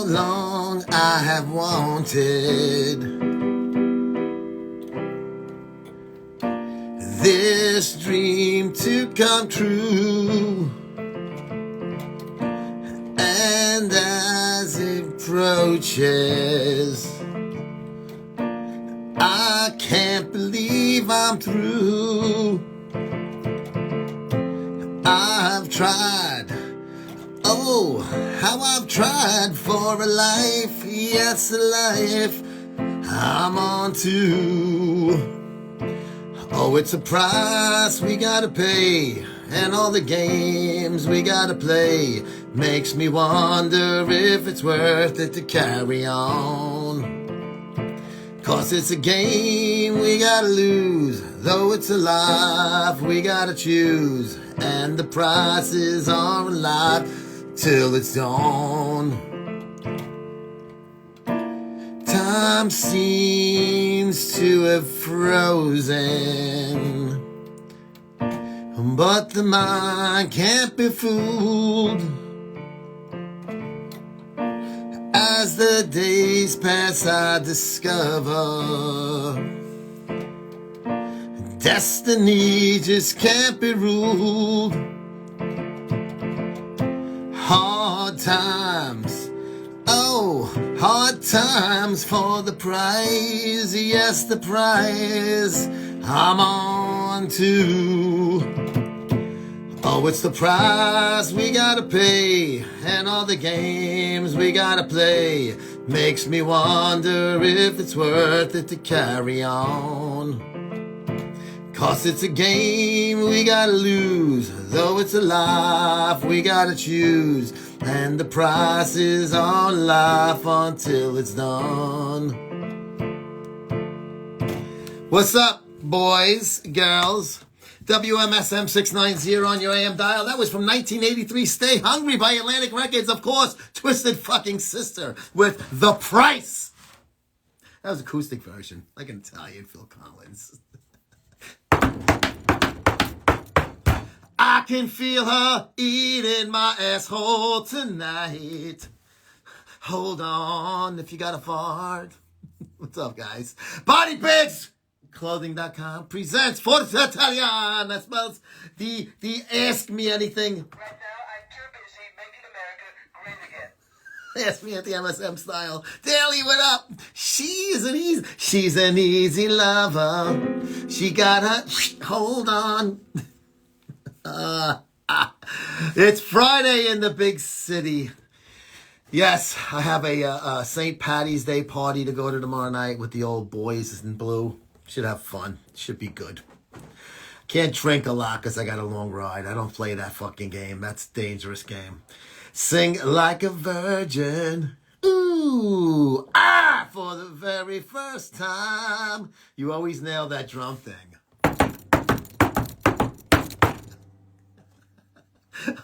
long I have wanted this dream to come true, and as it approaches, I can't believe I'm through. I've tried, oh, how I've tried for a life, yes, a life I'm on to. Oh, it's a price we gotta pay, and all the games we gotta play makes me wonder if it's worth it to carry on. 'Cause it's a game we gotta lose, though it's a life we gotta choose, and the prices aren't alive till it's dawn. Time seems to have frozen, but the mind can't be fooled. As the days pass, I discover destiny just can't be ruled. Hard times, oh, hard times for the prize, yes, the prize I'm on to. Oh, it's the price we gotta pay, and all the games we gotta play makes me wonder if it's worth it to carry on. 'Cause it's a game we gotta lose, though it's a life we gotta choose, and the price is on life until it's done. What's up, boys, girls? WMSM 690 on your AM dial. That was from 1983. Stay Hungry by Atlantic Records. Of course, Twisted Fucking Sister with The Price. That was acoustic version, like an Italian Phil Collins. I can feel her eating my asshole tonight. Hold on if you got a fart. What's up, guys? Body Pigs! Clothing.com presents Forza Italian. That spells the Ask Me Anything. Right now, I'm too busy making America great again. Ask Me at the MsM style. Daily, what up? She's an easy lover. She got her, hold on. It's Friday in the big city. Yes, I have a St. Patty's Day party to go to tomorrow night with the old boys in blue. Should have fun. Should be good. Can't drink a lot because I got a long ride. I don't play that fucking game. That's a dangerous game. Sing like a virgin. Ooh, for the very first time. You always nail that drum thing.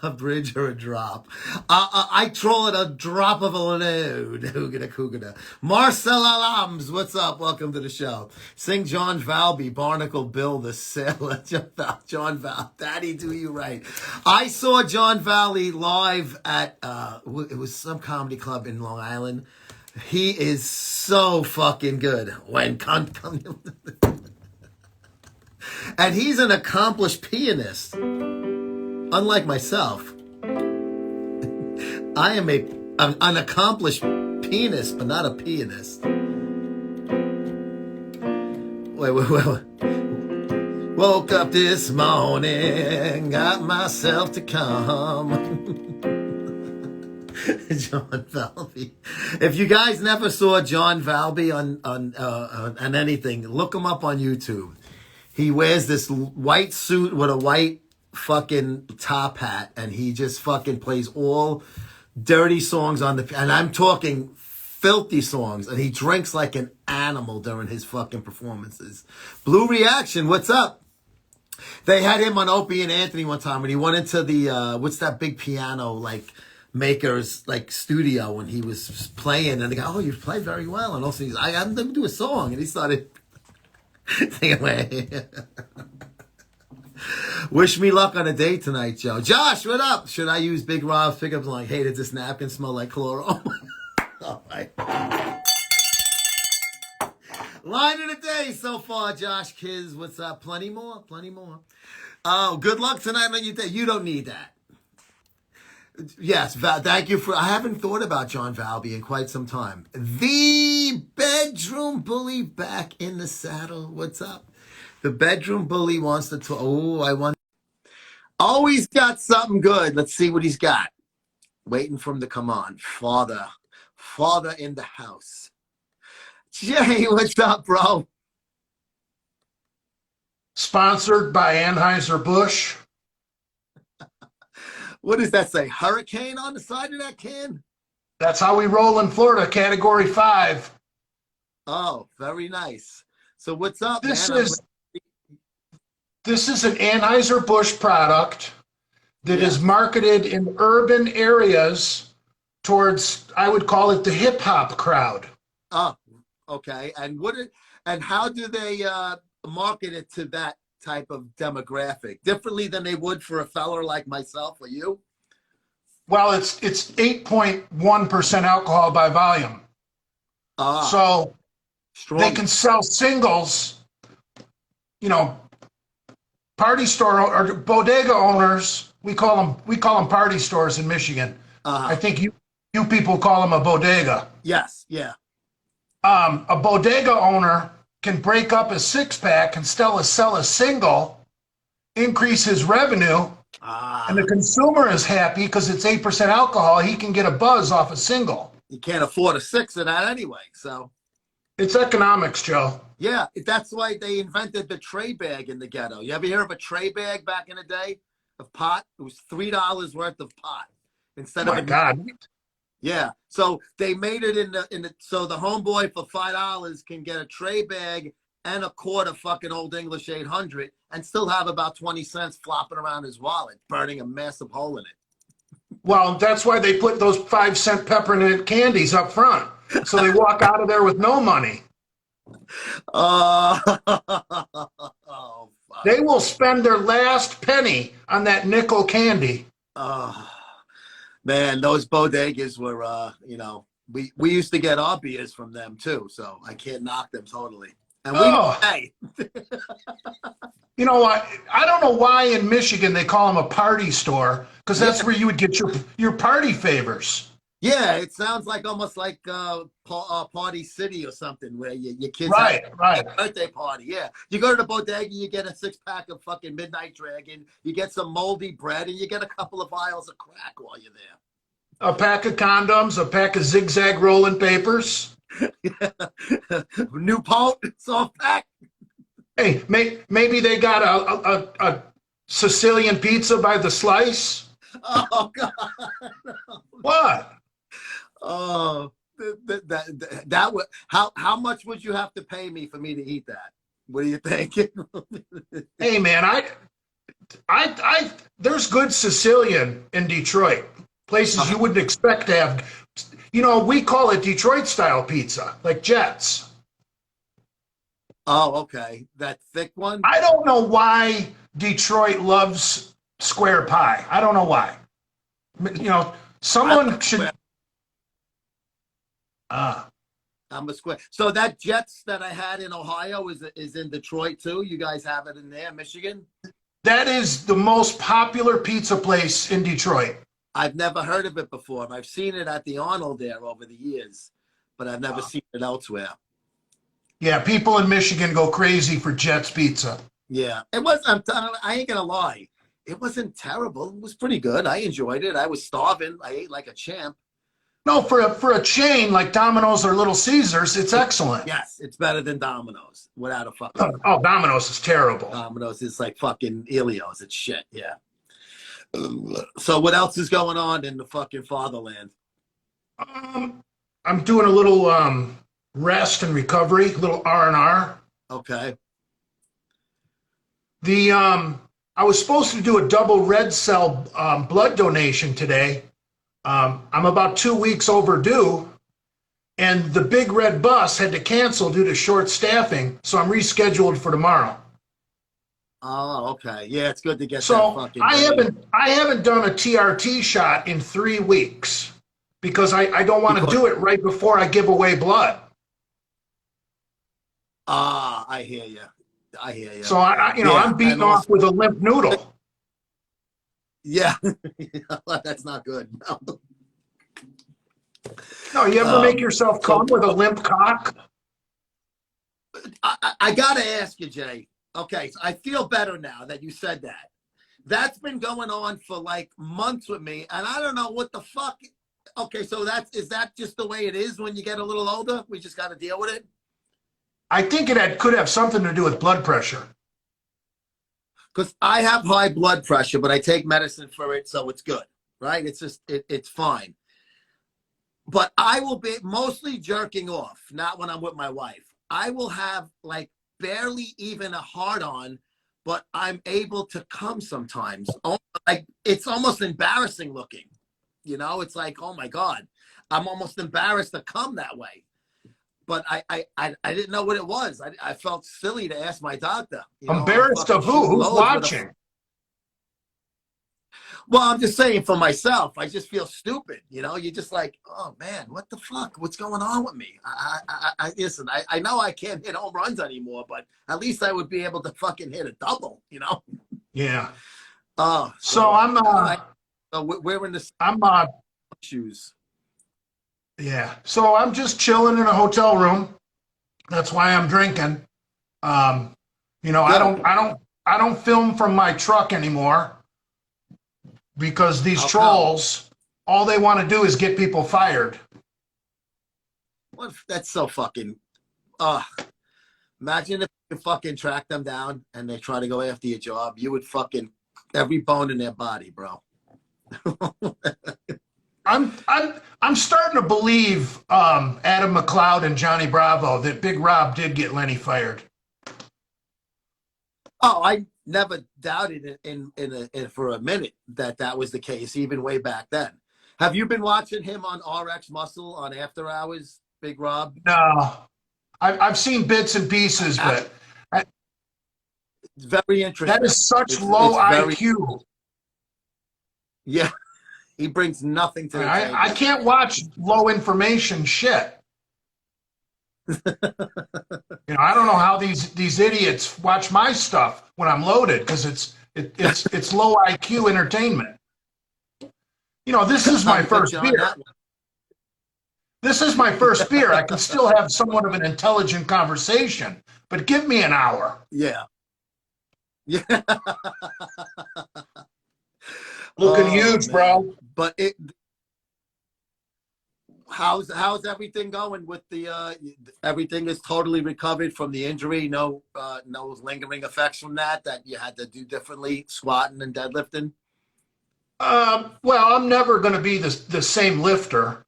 A bridge or a drop. I troll it a drop of a load. Hoogada. Marcel Alams, what's up? Welcome to the show. Sing John Valby, Barnacle Bill the Sailor. John Val, Daddy, do you right. I saw John Valley live at, it was some comedy club in Long Island. He is so fucking good. When and he's an accomplished pianist. Unlike myself, I am an accomplished pianist, but not a pianist. Wait. Woke up this morning, got myself to come. John Valby. If you guys never saw John Valby on anything, look him up on YouTube. He wears this white suit with a white fucking top hat, and he just fucking plays all dirty songs on the, and I'm talking filthy songs, and he drinks like an animal during his fucking performances. Blue Reaction, what's up? They had him on Opie and Anthony one time, and he went into the what's that big piano like maker's like studio, and he was playing, and they go, oh, you play very well, and also he's, I had them do a song, and he started singing away. Wish me luck on a date tonight, Joe. Josh, what up? Should I use Big Rob's pickup line? Hey, does this napkin smell like chloro? All right. Line of the day so far, Josh Kiz. What's up? Plenty more. Plenty more. Oh, good luck tonight on your day. You don't need that. Yes, thank you for. I haven't thought about John Valby in quite some time. The bedroom bully back in the saddle. What's up? The bedroom bully wants to talk. Oh, I want. Always got something good. Let's see what he's got. Waiting for him to come on. Father in the house. Jay, what's up, bro? Sponsored by Anheuser-Busch. What does that say? Hurricane on the side of that can? That's how we roll in Florida, Category 5. Oh, very nice. So what's up, This man? is an Anheuser-Busch product that is marketed in urban areas towards, I would call it, the hip-hop crowd. Oh, okay. And how do they market it to that type of demographic? Differently than they would for a feller like myself or you? Well, it's 8.1% alcohol by volume. So strong. they can sell singles, party store or bodega owners. We call them party stores in Michigan. I think you people call them a bodega. Yes, yeah. A bodega owner can break up a 6-pack and sell a single, increase his revenue, and the consumer is happy because it's 8% alcohol. He can get a buzz off a single. You can't afford a 6 of that anyway, so. It's economics, Joe. Yeah, that's why they invented the tray bag in the ghetto. You ever hear of a tray bag back in the day of pot? It was $3 worth of pot instead Oh of my God. Yeah, so they made it in the so the homeboy for $5 can get a tray bag and a quart of fucking Old English 800 and still have about 20 cents flopping around his wallet, burning a massive hole in it. Well, that's why they put those 5-cent peppermint candies up front, so they walk out of there with no money. Oh, fuck. They will spend their last penny on that nickel candy. Oh, man, those bodegas were, we used to get our beers from them too, so I can't knock them totally. And we pay. You know what? I don't know why in Michigan they call them a party store, because that's where you would get your party favors. Yeah, it sounds like almost like Party City or something where your kids right. have a birthday party. Yeah, you go to the bodega, you get a 6-pack of fucking Midnight Dragon, you get some moldy bread, and you get a couple of vials of crack while you're there. A pack of condoms, a pack of zigzag rolling papers. New Palt soft pack. Hey, maybe they got a Sicilian pizza by the slice. Oh God! What? Oh, that would how much would you have to pay me for me to eat that? What do you think? Hey man, I there's good Sicilian in Detroit. Places you wouldn't expect to have. We call it Detroit style pizza, like Jets. Oh, okay. That thick one? I don't know why Detroit loves square pie. I don't know why. Someone should. I'm a square. So that Jets that I had in Ohio is in Detroit too. You guys have it in there, Michigan? That is the most popular pizza place in Detroit. I've never heard of it before. I've seen it at the Arnold there over the years, but I've never seen it elsewhere. Yeah, people in Michigan go crazy for Jets pizza. Yeah, it was. I ain't gonna lie. It wasn't terrible. It was pretty good. I enjoyed it. I was starving. I ate like a champ. No, for a chain like Domino's or Little Caesars, it's excellent. Yes, it's better than Domino's, without a fucking. Oh, Domino's is terrible. Domino's is like fucking Elio's. It's shit. Yeah. So what else is going on in the fucking fatherland? I'm doing a little rest and recovery, a little R&R. Okay. I was supposed to do a double red cell blood donation today. I'm about 2 weeks overdue, and the big red bus had to cancel due to short staffing, so I'm rescheduled for tomorrow. Oh, okay. Yeah, it's good to get so that fucking. I haven't done a TRT shot in 3 weeks because I don't want to do it right before I give away blood. I hear you. I hear you. So Yeah, I'm and beating also, off with a limp noodle. yeah, that's not good. No, you ever make yourself So come with a limp cock? I got to ask you, Jay. Okay, so I feel better now that you said that. That's been going on for like months with me, and I don't know what the fuck. Okay, so is that just the way it is when you get a little older? We just got to deal with it. I think could have something to do with blood pressure. Because I have high blood pressure, but I take medicine for it, so it's good, right? It's just it's fine. But I will be mostly jerking off, not when I'm with my wife. I will have like barely even a hard on, but I'm able to come sometimes. Like it's almost embarrassing looking. It's like, oh my God, I'm almost embarrassed to come that way. But I didn't know what it was. I felt silly to ask my doctor. I'm Embarrassed fucking of who? shooting Who's loads with watching? Well, I'm just saying for myself, I just feel stupid. You're just like, oh man, what the fuck? What's going on with me? Listen, I know I can't hit home runs anymore, but at least I would be able to fucking hit a double. Yeah. Oh, So I'm so we're in the same I'm shoes. yeah. So I'm just chilling in a hotel room. That's why I'm drinking. Good. I don't film from my truck anymore because these How come? trolls, all they want to do is get people fired. What? That's so fucking. Uh, Imagine if you fucking track them down and they try to go after your job. You would fucking every bone in their body, bro. I'm starting to believe Adam McLeod and Johnny Bravo that Big Rob did get Lenny fired. Oh, I never doubted it in for a minute that was the case, even way back then. Have you been watching him on RX Muscle on After Hours, Big Rob? No, I've seen bits and pieces, but It's very interesting. that is such low It's very IQ. yeah. He brings nothing to the table. I can't watch low information shit. I don't know how these idiots watch my stuff when I'm loaded because it's low IQ entertainment. This is my first beer. This is my first beer. I can still have somewhat of an intelligent conversation, but give me an hour. Yeah. Yeah. Looking huge, man. bro. But how's everything going with the everything is totally recovered from the injury? No lingering effects from that you had to do differently, squatting and deadlifting? Well, I'm never going to be the same lifter.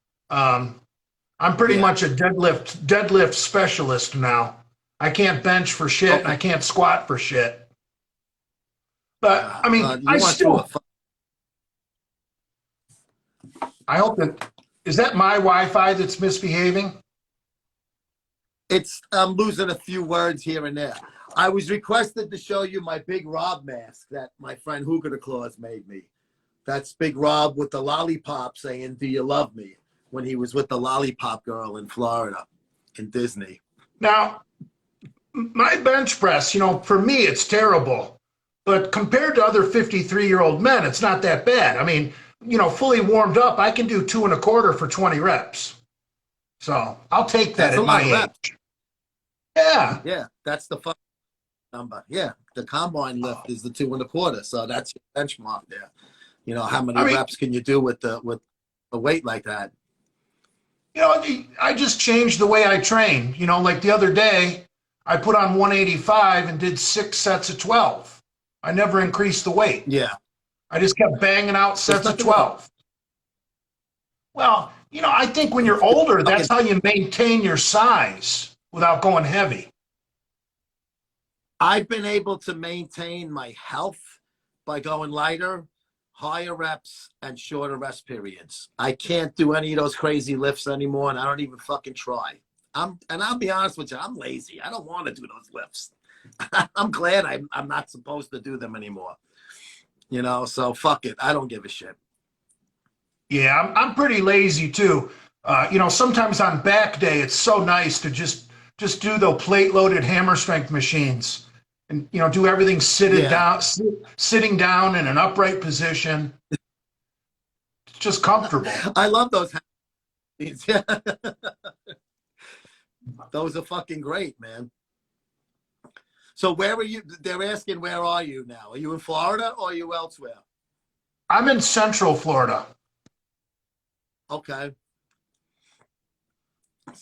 I'm pretty much a deadlift specialist now. I can't bench for shit, Okay. and I can't squat for shit. But I mean, I hope that is that my Wi-Fi that's misbehaving. I'm losing a few words here and there. I was requested to show you my Big Rob mask that my friend Hooker the Claus made me. That's Big Rob with the lollipop saying, "Do you love me?" when he was with the lollipop girl in Florida, in Disney. Now, my bench press, for me, it's terrible. But compared to other 53-year-old men, it's not that bad. I mean, fully warmed up, I can do 2 1/4 for 20 reps. So I'll take that at my age. Yeah. Yeah, that's the fucking number. Yeah, the combine lift is the 2 1/4. So that's your benchmark there. How many reps can you do with a weight like that? I just changed the way I train. Like the other day, I put on 185 and did 6 sets of 12. I never increased the weight. Yeah. I just kept banging out sets of 12. Well, I think when you're older, that's how you maintain your size without going heavy. I've been able to maintain my health by going lighter, higher reps, and shorter rest periods. I can't do any of those crazy lifts anymore, and I don't even fucking try. And I'll be honest with you, I'm lazy. I don't want to do those lifts. I'm glad I'm not supposed to do them anymore. So fuck it. I don't give a shit. Yeah, I'm pretty lazy too. Sometimes on back day, it's so nice to just do the plate loaded hammer strength machines, and do everything Yeah, sitting down in an upright position. It's just comfortable. I love those. Yeah, those are fucking great, man. So where are you? They're asking where are you now? Are you in Florida or are you elsewhere? I'm in Central Florida. Okay,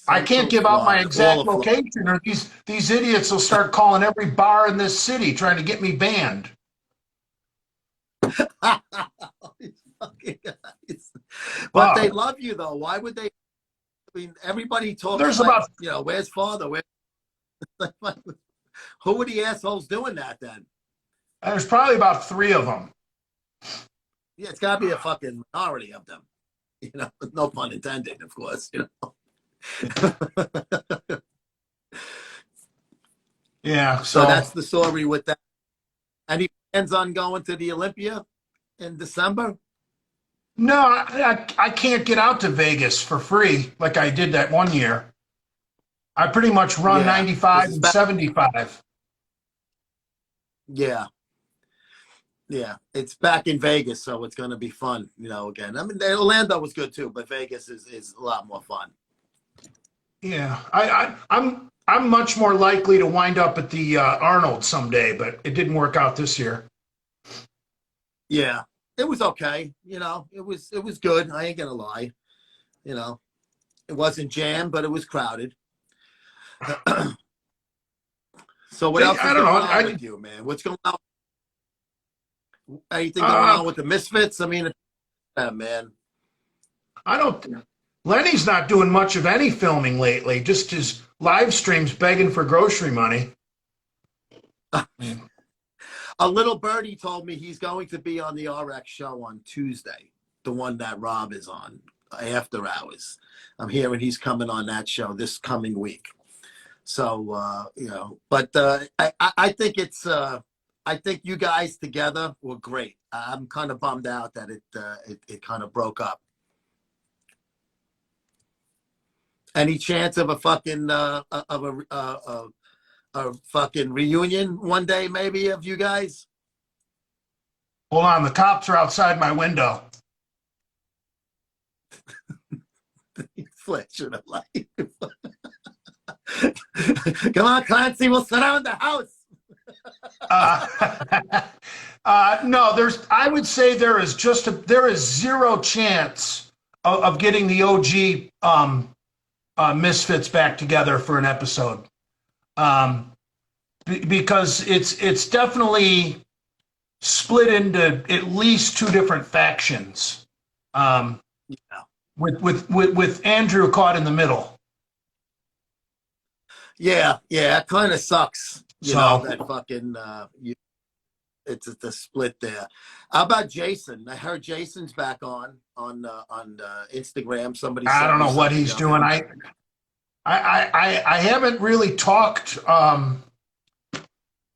I can't Central give out my Florida, all exact of Florida. location, or these idiots will start calling every bar in this city trying to get me banned. These fucking guys. But they Uh, love you though. Why would they? I mean, everybody talks there's like, about where's father? Where? Who are the assholes doing that then? there's probably about three of them. Yeah, it's got to be a fucking minority of them. No pun intended, of course. Yeah, So so that's the story with that. And he plans on going to the Olympia in December. no, I can't get out to Vegas for free like I did that one year. I pretty much run Yeah, because 95 it's and back. 75. Yeah, yeah, it's back in Vegas, so it's going to be fun. Again, I mean, Orlando was good too, but Vegas is a lot more fun. Yeah, I'm much more likely to wind up at the Arnold someday, but it didn't work out this year. Yeah, it was okay. It was good. I ain't gonna lie. You know, it wasn't jammed, but it was crowded. So what else I is don't know. going on with you, man? What's going on? Anything going Uh, on with the Misfits? I mean, man. I don't. Lenny's not doing much of any filming lately. Just his live streams begging for grocery money. A little birdie told me he's going to be on the RX show on Tuesday, the one that Rob is on after hours. I'm hearing he's coming on that show this coming week. So but I think I think you guys together were great. I'm kind of bummed out that it kind of broke up. Any chance of a fucking a fucking reunion one day, maybe, of you guys? Hold on, the cops are outside my window. Flashing a light. Come on, Clancy, we'll surround the house. Uh, no, I would say there is zero chance of getting the OG Misfits back together for an episode. Because it's definitely split into at least two different factions. Yeah. With Andrew caught in the middle. Yeah, it kind of sucks. So That fucking it's the split there. How about Jason? I heard Jason's back on Instagram. Somebody I sent don't me know what something he's of doing. him. I haven't really talked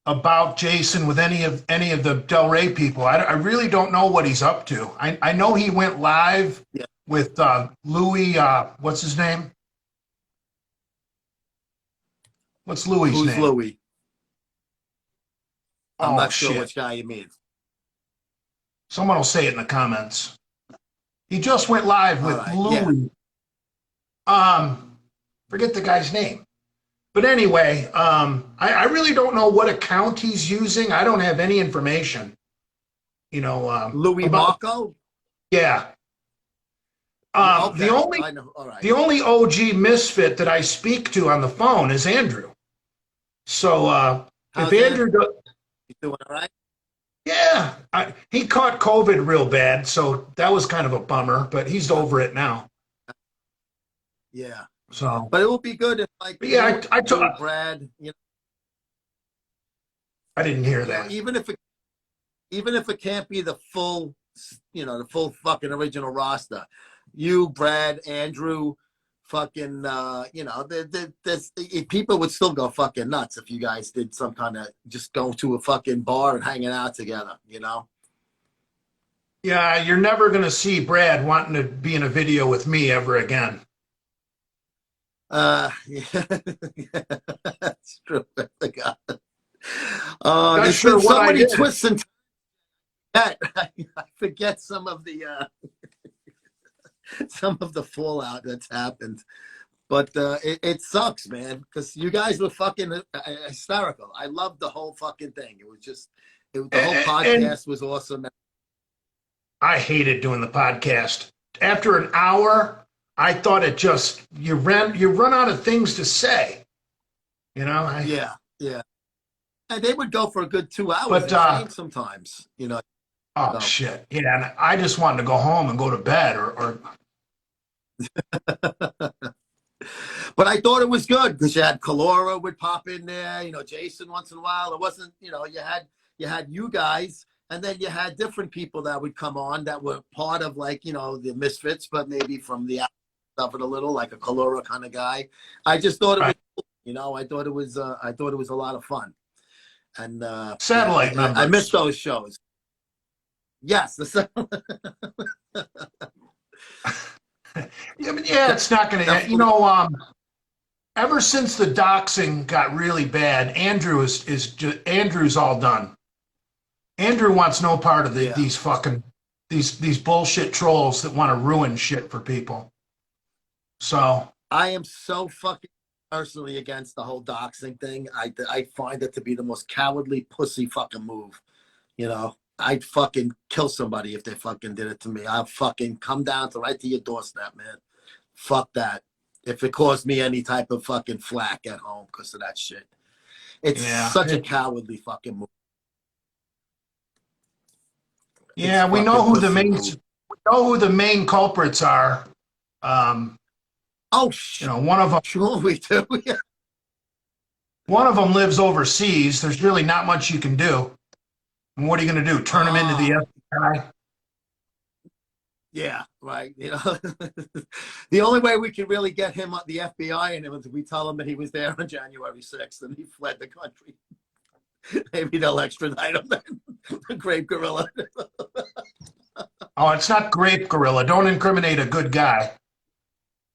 about Jason with any of the Del Rey people. I really don't know what he's up to. I know he went live Yeah. with Louis. What's his name? What's Louis' Who's name? Louis? I'm Oh not sure shit! which guy you mean. Someone will say it in the comments. He just went live All with right, yeah. Louis. Forget the guy's name. But anyway, I really don't know what account he's using. I don't have any information. Louis about Marco? yeah. Okay, The only I know. All right. the only OG misfit that I speak to on the phone is Andrew. So if How's Andrew, He's doing all right? yeah, he caught COVID real bad, so that was kind of a bummer. But he's over it now. Yeah. So, But it will be good if, like, but yeah, you, Brad, I didn't hear that. even if it can't be the full, the full fucking original roster, you, Brad, Andrew, fucking, people would still go fucking nuts if you guys did some kind of just go to a fucking bar and hanging out together, Yeah, you're never going to see Brad wanting to be in a video with me ever again. Yeah, yeah, that's true. I forgot. Not There's sure been what so I many did. twists and that I forget some of the fallout that's happened. But it sucks, man, because you guys were fucking hysterical. I loved the whole fucking thing. It was just the whole And podcast was awesome. I hated doing the podcast. After an hour, I thought it just you run out of things to say. You know, I Yeah, yeah. And they would go for a good 2 hours but and change sometimes, oh So shit. Yeah, and I just wanted to go home and go to bed or but I thought it was good because you had Kalora would pop in there, Jason once in a while. It wasn't, you had you guys, and then you had different people that would come on that were part of like, the Misfits, but maybe from the outside of it a little, like a Kalora kind of guy. I just thought it was right. cool, I thought it was a lot of fun. And yeah, Satellite I miss members. those shows. Yes, Yeah, but yeah, it's not gonna ever since the doxing got really bad, Andrew's all done. Andrew wants no part of yeah. these fucking these bullshit trolls that want to ruin shit for people. So I am so fucking personally against the whole doxing thing. I find it to be the most cowardly pussy fucking move. I'd fucking kill somebody if they fucking did it to me. I'll fucking come down to right to your doorstep, man. Fuck that. If it caused me any type of fucking flack at home because of that shit. It's yeah, such a cowardly fucking move. It's yeah, fucking pussy move. we know who the main culprits are. Um, Oh, one of them sure we do. Yeah. lives overseas. There's really not much you can do. And what are you going to do? Turn him into the Ah. FBI? Yeah, right. The only way we could really get him, the FBI, in him, is if we tell him that he was there on January 6th and he fled the country. Maybe they'll extradite him then. The Grape Gorilla. Oh, it's not Grape Gorilla. Don't incriminate a good guy.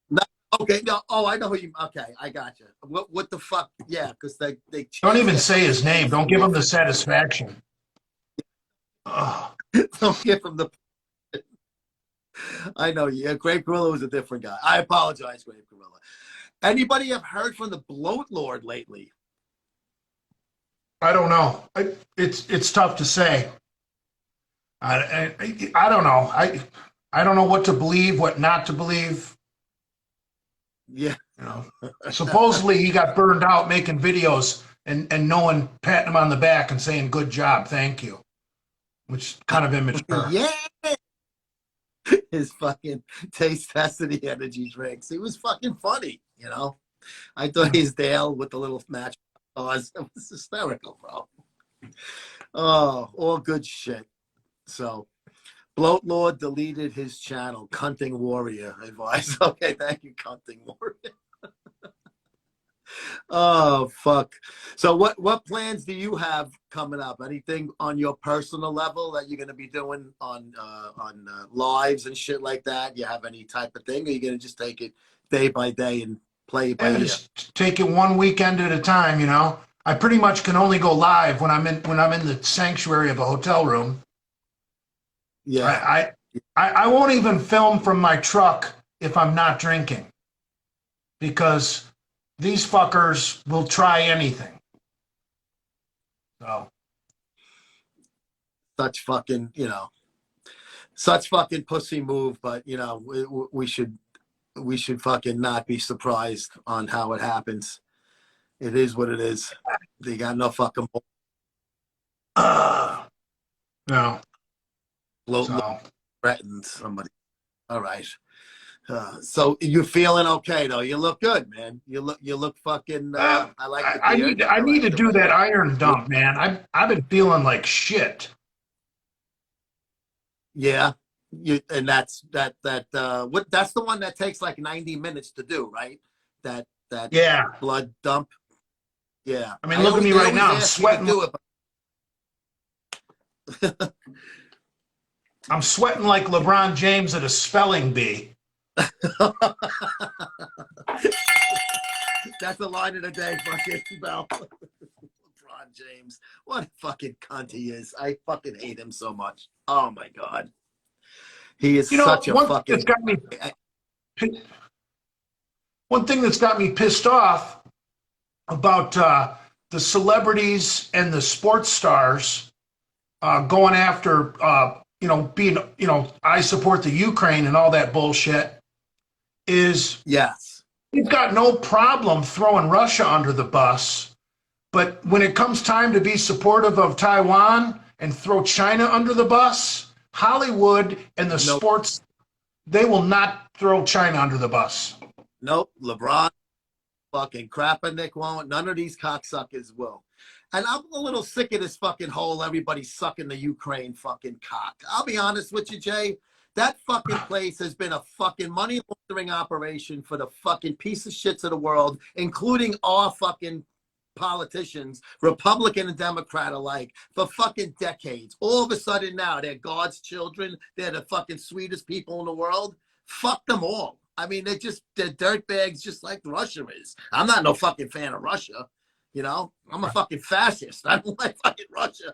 No, okay, no. Oh, I know who you. Okay, I got you. What the fuck? Yeah, because they Don't changed even their say his fucking name. names Don't too give him the often. satisfaction. Ugh. Don't give him the. I know. Yeah, Grape Gorilla was a different guy. I apologize, Grape Gorilla. Anybody have heard from the Bloat Lord lately? I don't know. It's tough to say. I don't know. I don't know what to believe, what not to believe. Yeah. You know, supposedly he got burned out making videos and no one patting him on the back and saying good job, thank you, which is kind of immature. Yeah. His fucking taste tested the energy drinks. He was fucking funny. I thought Yeah. he's Dale with the little match. Oh, it was hysterical, bro. Oh, all good shit. So, Bloat Lord deleted his channel, Cunting Warrior advice. Okay, thank you, Cunting Warrior. Oh, fuck. So, what plans do you have coming up? Anything on your personal level that you're going to be doing on lives and shit like that? You have any type of thing? Or are you going to just take it day by day and play it by Yeah, ear? just take it one weekend at a time. I pretty much can only go live when I'm in the sanctuary of a hotel room. Yeah. I won't even film from my truck if I'm not drinking because these fuckers will try anything. So Such fucking, such fucking pussy move, but we should fucking not be surprised on how it happens. It is what it is. They got no fucking no. bloat So threatened somebody. All right. So you feeling okay though? You look good, man. You look fucking. I like the beard. I I need like to the do red. that iron dump, man. I've been feeling like shit. Yeah. And that's what that's the one that takes like 90 minutes to do, right? That Yeah. blood dump. Yeah. I mean, look at me They right always now. I'm ask you to sweating. do it. I'm sweating like LeBron James at a spelling bee. That's the line of the day, fucking Bell. LeBron James. What a fucking cunt he is. I fucking hate him so much. Oh my God. He is You know, such a fucking. one thing that's got me pissed off about the celebrities and the sports stars going after, being, I support the Ukraine and all that bullshit is Yes. we've got no problem throwing Russia under the bus. But when it comes time to be supportive of Taiwan and throw China under the bus, Hollywood and the Nope. sports, they will not throw China under the bus. Nope. LeBron, fucking Kaepernick won't. None of these cocksuckers will. And I'm a little sick of this fucking whole everybody sucking the Ukraine fucking cock. I'll be honest with you, Jay. That fucking place has been a fucking money laundering operation for the fucking piece of shits of the world, including our fucking politicians, Republican and Democrat alike, for fucking decades. All of a sudden now, they're God's children. They're the fucking sweetest people in the world. Fuck them all. I mean, they're dirtbags just like Russia is. I'm not no fucking fan of Russia. You know, I'm a fucking fascist. I don't like fucking Russia.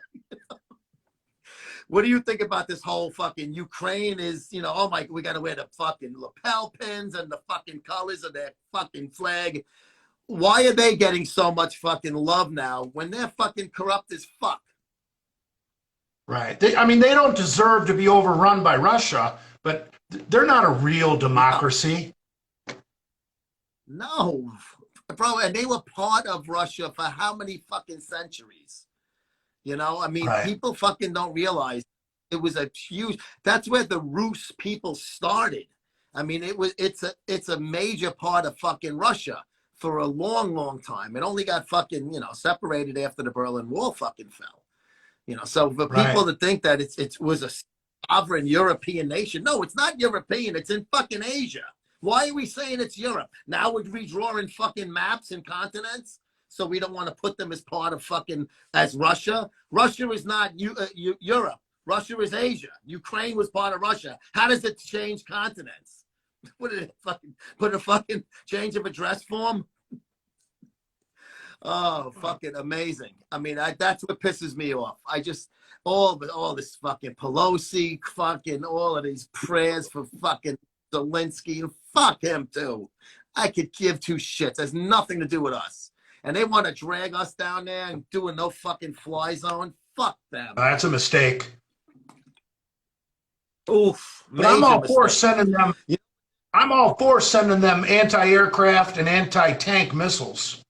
What do you think about this whole fucking Ukraine is, oh my, we got to wear the fucking lapel pins and the fucking colors of their fucking flag. Why are they getting so much fucking love now when they're fucking corrupt as fuck? Right. They don't deserve to be overrun by Russia, but they're not a real democracy. No, bro. And they were part of Russia for how many fucking centuries? I mean, Right. People fucking don't realize it was a huge, that's where the Rus people started. I mean, it's a major part of fucking Russia for a long, long time. It only got fucking, separated after the Berlin Wall fucking fell. So for people to think that it was a sovereign European nation, no, it's not European. It's in fucking Asia. Why are we saying it's Europe? Now we're redrawing fucking maps and continents, so we don't want to put them as part of fucking, as Russia. Russia is not Europe. Russia is Asia. Ukraine was part of Russia. How does it change continents? What did it fucking put a fucking change of address form? Oh, fucking amazing. I mean, that's what pisses me off. I just, all this fucking Pelosi, fucking all of these prayers for fucking Zelensky, and fuck him too. I could give two shits. Has nothing to do with us. And they want to drag us down there and do a no fucking fly zone. Fuck them. That's a mistake. Oof. But I'm all for sending them. I'm all for sending them anti-aircraft and anti-tank missiles.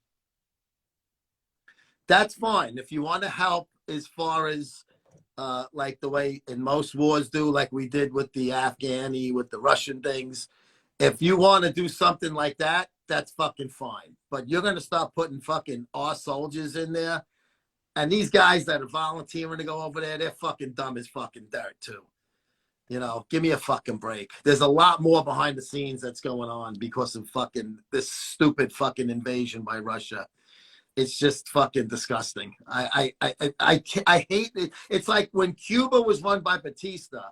That's fine if you want to help, as far as like the way in most wars do, like we did with the Afghani, with the Russian things. If you want to do something like that, that's fucking fine. But you're going to start putting fucking our soldiers in there. And these guys that are volunteering to go over there, they're fucking dumb as fucking dirt too. Give me a fucking break. There's a lot more behind the scenes that's going on because of fucking this stupid fucking invasion by Russia. It's just fucking disgusting. I hate it. It's like when Cuba was run by Batista,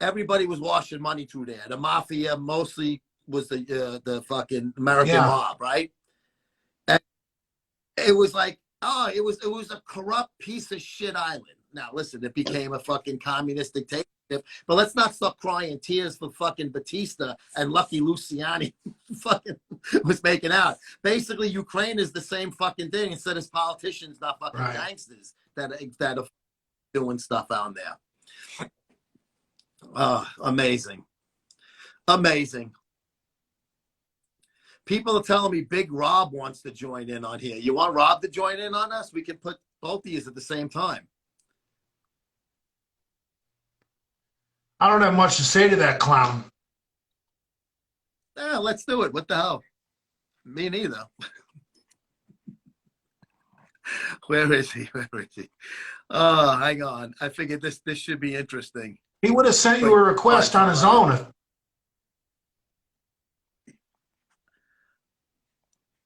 everybody was washing money through there. The mafia mostly was the fucking American mob, right? And it was like, it was a corrupt piece of shit island. Now listen, it became a fucking communist dictatorship, but let's not stop crying tears for fucking Batista and Lucky Luciani fucking was making out. Basically, Ukraine is the same fucking thing, instead of politicians, not fucking gangsters that are doing stuff out there. Amazing. People are telling me Big Rob wants to join in on here. You want Rob to join in on us? We can put both of these at the same time. I don't have much to say to that clown. Yeah, let's do it. What the hell? Me neither. Where is he? Oh, hang on. I figured this should be interesting. He would have sent you a request on his own.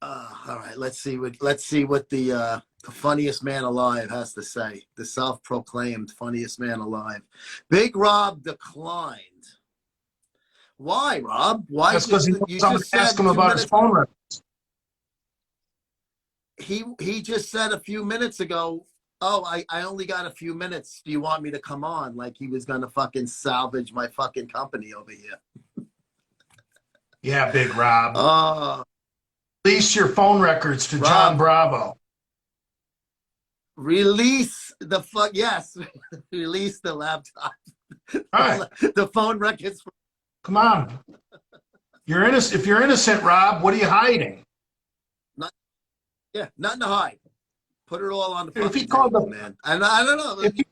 All right. Let's see what the The funniest man alive has to say. The self-proclaimed funniest man alive. Big Rob declined. Why, Rob? Why? That's because he knows You I'm going just to ask said him about his phone record. he just said a few minutes ago, oh, I only got a few minutes. Do you want me to come on? Like he was gonna fucking salvage my fucking company over here. Yeah, Big Rob. Uh Release your phone records to John Rob, Bravo. release the fuck yes. Release the laptop. All right, The phone records. come on. You're innocent. If you're innocent, Rob, what are you hiding? Yeah, nothing to hide. Put it all on the If he fucking called table, the, man. And I don't know. if he,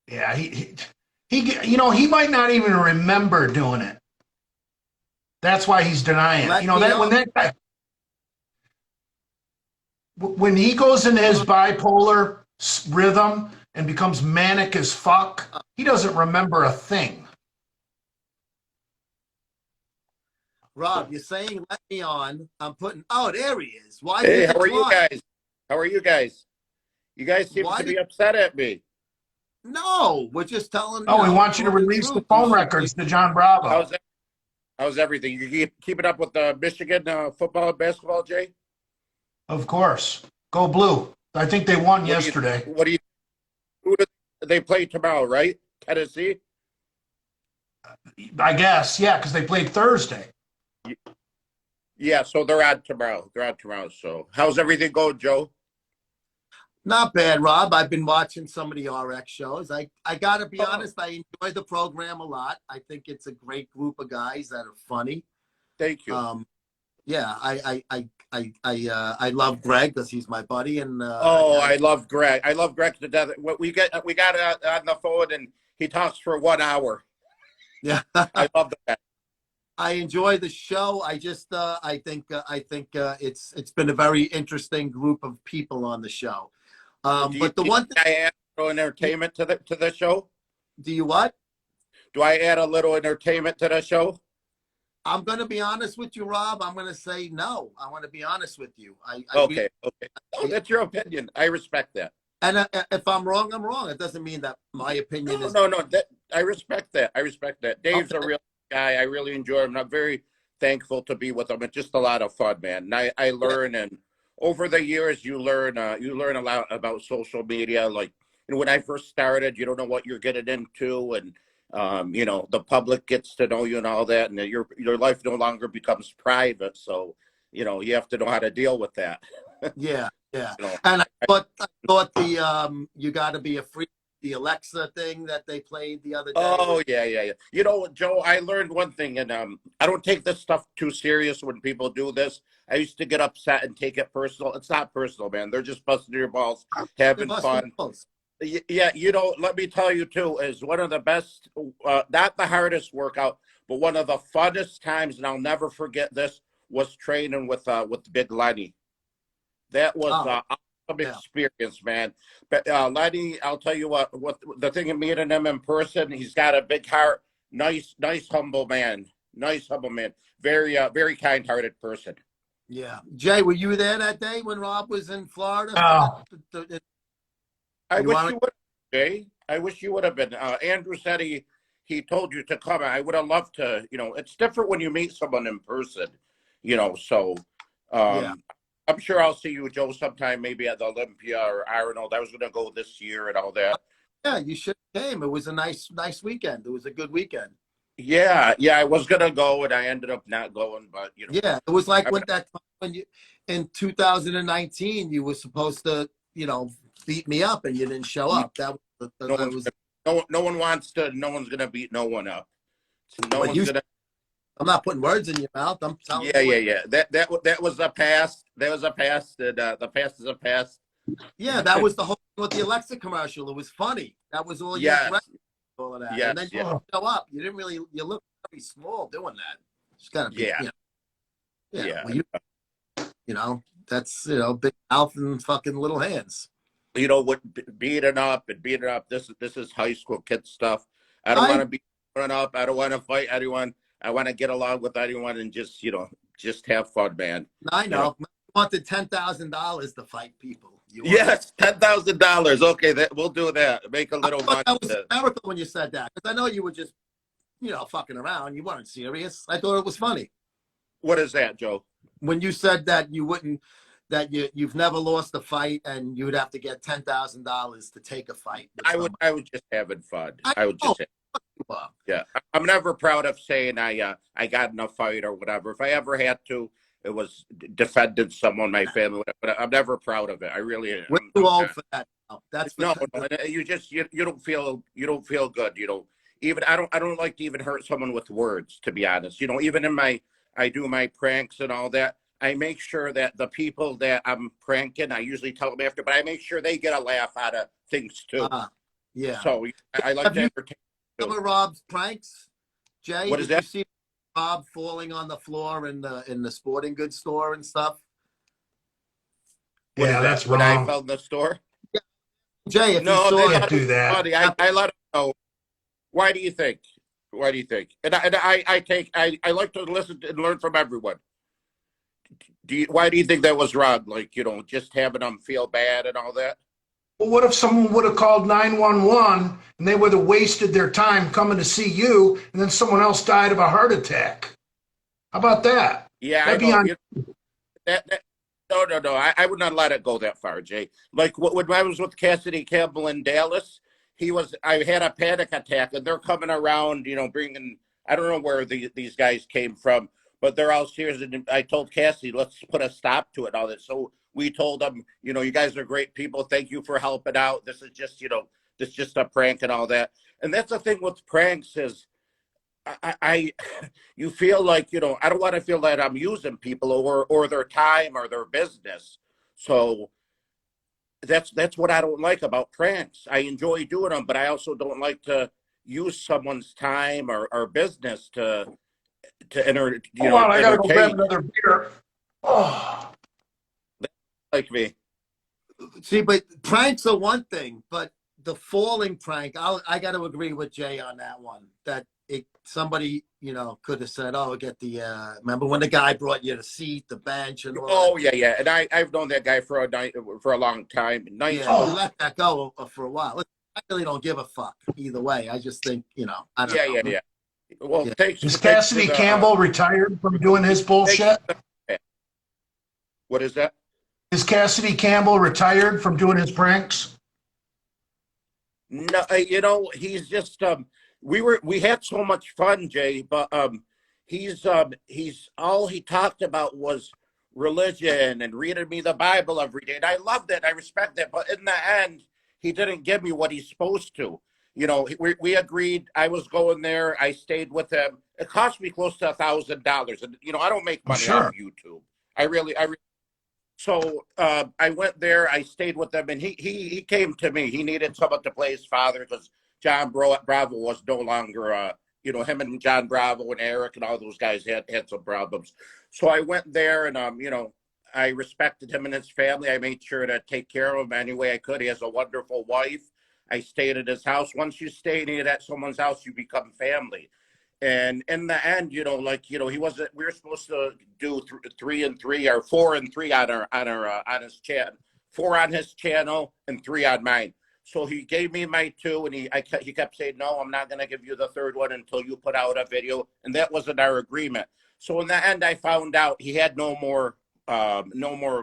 yeah, he might not even remember doing it. That's why he's denying. Let You know me that know. when that guy, when he goes into his bipolar rhythm and becomes manic as fuck, he doesn't remember a thing. Rob, you're saying let me on. I'm putting. Oh, there he is. Why Hey, did how are you decline? guys? How are you guys? You guys seem Why to did? be upset at me. No, we're just telling Oh, we want you to told the release the truth. phone records to John Bravo. How's everything? You keeping up with the Michigan football and basketball, Jay? Of course, go blue. I think they won yesterday. What do you? Who do they play tomorrow? Right, Tennessee. I guess, yeah, because they played Thursday. Yeah, so they're on tomorrow. They're on tomorrow. So how's everything going, Joe? Not bad, Rob. I've been watching some of the RX shows. I gotta be Oh, honest. I enjoy the program a lot. I think it's a great group of guys that are funny. thank you. Yeah, I love Greg because he's my buddy, and I love Greg. I love Greg to death. We got on the phone and he talks for 1 hour. yeah. I love that. I enjoy the show. I just I think it's been a very interesting group of people on the show. But the one thing, I add a little entertainment to the show? do you what? Do I add a little entertainment to the show? I'm going to be honest with you, Rob. I'm going to say no. I want to be honest with you. Okay. Oh, that's your opinion. I respect that. And if I'm wrong, I'm wrong. It doesn't mean that my opinion is. No. I respect that. I respect that. Dave's a real guy. I really enjoy him. And I'm very thankful to be with him. It's just a lot of fun, man. And I learn, and over the years, you learn a lot about social media. Like, when I first started, you don't know what you're getting into, and the public gets to know you and all that, and your life no longer becomes private. So, you have to know how to deal with that. Yeah. And I thought the you got to be a freak. The Alexa thing that they played the other day. Oh, yeah. Joe, I learned one thing, and I don't take this stuff too serious when people do this. I used to get upset and take it personal. It's not personal, man. They're just busting your balls, having fun. Yeah, let me tell you, too, is one of the best, not the hardest workout, but one of the funnest times, and I'll never forget this, was training with Big Lenny. That was awesome experience, man. But Lenny, I'll tell you what the thing of meeting him in person, he's got a big heart, nice, humble man. Very, very kind-hearted person. Yeah. Jay, were you there that day when Rob was in Florida? I wish you would, Jay. I wish you would have been. Andrew said he told you to come. I would have loved to. It's different when you meet someone in person. So Yeah. I'm sure I'll see you, Joe, sometime, maybe at the Olympia or Arnold. I was going to go this year and all that. Yeah, you should have came. It was a nice weekend. It was a good weekend. Yeah, I was going to go, and I ended up not going, but, Yeah, it was like when you, in 2019, you were supposed to, beat me up and you didn't show up. That was no one's going to beat no one up. No one's going to. I'm not putting words in your mouth. I'm telling you. Yeah. That was the past. That was the past. And the past is a past. Yeah, that was the whole thing with the Alexa commercial. It was funny. That was all you all of that. Yes, and then you didn't show up. You didn't really. You look very small doing that. It's gotta be. Yeah. Well, that's big mouth and fucking little hands. What beating up. This is high school kid stuff. I don't want to be run up. I don't want to fight anyone. I want to get along with anyone and just have fun, man. I know. wanted $10,000 to fight people. You wanted, Yes, $10,000. Okay, that we'll do that. Make a I little thought money. that was hysterical when you said that, because I know you were just, fucking around. You weren't serious. I thought it was funny What is that, Joe? when you said that you wouldn't, that you've never lost a fight and you would have to get $10,000 to take a fight with someone. I was just having fun. I I would know. just yeah. I'm never proud of saying I got in a fight or whatever. If I ever had to, it was defended someone, my family, but I'm never proud of it. I really We're I'm too old not. for that now. That's No, the, you just you don't feel good. Even I don't like to even hurt someone with words, to be honest. Even in I do my pranks and all that. I make sure that the people that I'm pranking, I usually tell them after, but I make sure they get a laugh out of things too. yeah. So I like Have to you entertain. some of Rob's pranks, Jay? What is Did you that? see Rob falling on the floor in the sporting goods store and stuff? What is Yeah, that? that's When I wrong. fell in the store? Jay, if you No, saw they Can't it, thought it do was that. funny. I let them know. Why do you think? Why do you think? And I like to listen and learn from everyone. Why do you think that was wrong? Like, just having them feel bad and all that? Well, what if someone would have called 911 and they would have wasted their time coming to see you, and then someone else died of a heart attack? How about that? Yeah, I That'd be know. on. That no. I would not let it go that far, Jay. Like when I was with Cassidy Campbell in Dallas, I had a panic attack, and they're coming around, bringing. I don't know where these guys came from, but they're all serious. And I told Cassidy, let's put a stop to it, all that. So we told them, you guys are great people. Thank you for helping out. This is just, this is just a prank and all that. And that's the thing with pranks is I you feel like I don't want to feel that I'm using people or their time or their business. So that's what I don't like about pranks. I enjoy doing them, but I also don't like to use someone's time or business to Hold on, I gotta go grab entertain another beer. Oh, like me. see, but pranks are one thing, but the falling prank, I got to agree with Jay on that one. That somebody could have said, "Oh, get the." Remember when the guy brought you the seat, the bench, and all Oh that? yeah, and I've known that guy for a long time. Nice. Yeah, you let that go for a while. I really don't give a fuck either way. I just think I don't know. Yeah. Well, Yeah. is thanks for Cassidy the Campbell retired from doing his thanks bullshit? for what is that? Is Cassidy Campbell retired from doing his pranks? No, he's just we had so much fun, Jay, but he's all he talked about was religion and reading me the Bible every day. And I loved it. I respect that. But in the end, he didn't give me what he's supposed to. We agreed. I was going there. I stayed with him. It cost me close to $1,000. And I don't make I'm money off sure. of YouTube. So I went there. I stayed with them, and he came to me. He needed someone to play his father because John Bravo was no longer. Him and John Bravo and Eric and all those guys had some problems. So I went there, and I respected him and his family. I made sure to take care of him any way I could. He has a wonderful wife. I stayed at his house. Once you stay at someone's house, you become family. And in the end, he wasn't. We were supposed to do 3 and 3 or 4 and 3 on his channel, 4 on his channel and 3 on mine. So he gave me my 2, and he kept saying, "No, I'm not going to give you the 3rd one until you put out a video." And that wasn't our agreement. So in the end, I found out he had no more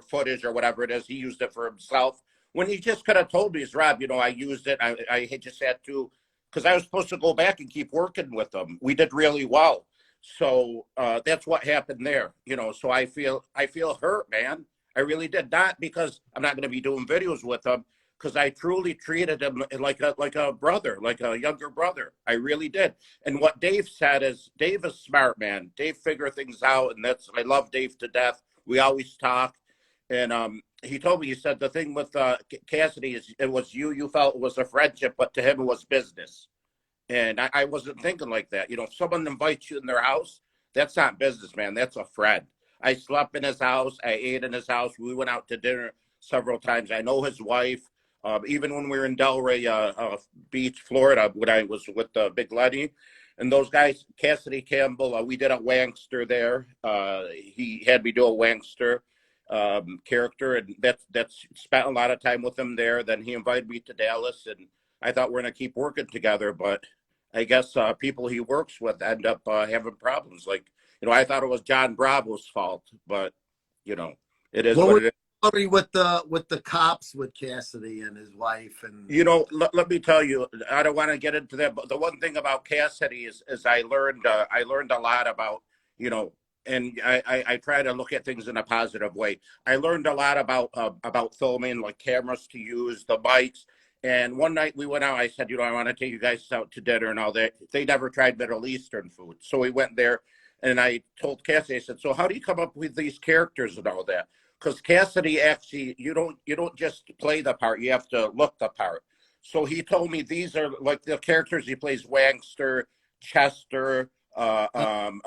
footage or whatever it is. He used it for himself when he just could have told me, "Rob, I used it. I just had to." Because I was supposed to go back and keep working with them. We did really well. So that's what happened there. So I feel hurt, man. I really did. Not because I'm not going to be doing videos with them, because I truly treated him like a brother, like a younger brother. I really did. And what Dave said is, Dave is smart, man. Dave figured things out, and I love Dave to death. We always talk. And he told me, he said the thing with Cassidy is it was you felt it was a friendship, but to him it was business. And I wasn't thinking like that. If someone invites you in their house, that's not business, man. That's a friend. I slept in his house. I ate in his house. We went out to dinner several times. I know his wife. Even when we were in Delray Beach, Florida, when I was with Big Letty, and those guys, Cassidy Campbell, we did a wankster there. He had me do a wankster. character, and that's spent a lot of time with him there. Then he invited me to Dallas, and I thought we're gonna keep working together, but I guess people he works with end up having problems. Like, I thought it was John Bravo's fault, but it is What what was it is. the story with the cops with Cassidy and his wife? And Let me tell you, I don't want to get into that, but the one thing about Cassidy is I learned a lot about, and I try to look at things in a positive way. I learned a lot about filming, like cameras to use, the mics. And one night we went out. I said, I want to take you guys out to dinner and all that. They never tried Middle Eastern food, so we went there. And I told Cassidy, I said, so how do you come up with these characters and all that? Because Cassidy actually, you don't just play the part, you have to look the part. So he told me these are like the characters he plays: Wangster, Chester, Ryan,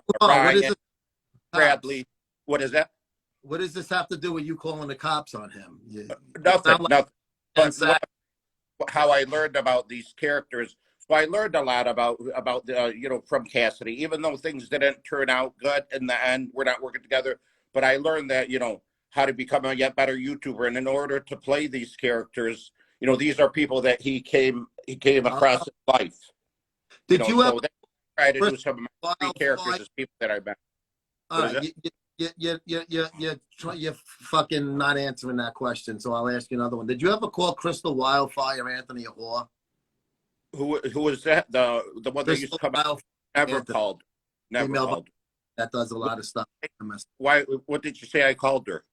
Bradley. What is that? What does this have to do with you calling the cops on him? Nothing. But Zach. how I learned about these characters. So I learned a lot about from Cassidy, even though things didn't turn out good in the end. We're not working together, but I learned that how to become a yet better YouTuber, and in order to play these characters, these are people that he came across in life. Did you ever so try to do some of my three characters as people that I met? All right, you're fucking not answering that question, so I'll ask you another one. Did you ever call Crystal Wildfire Anthony a whore? Who was that? The one that used to come out? Never called. Never called. That does a lot of stuff. Why? What did you say I called her?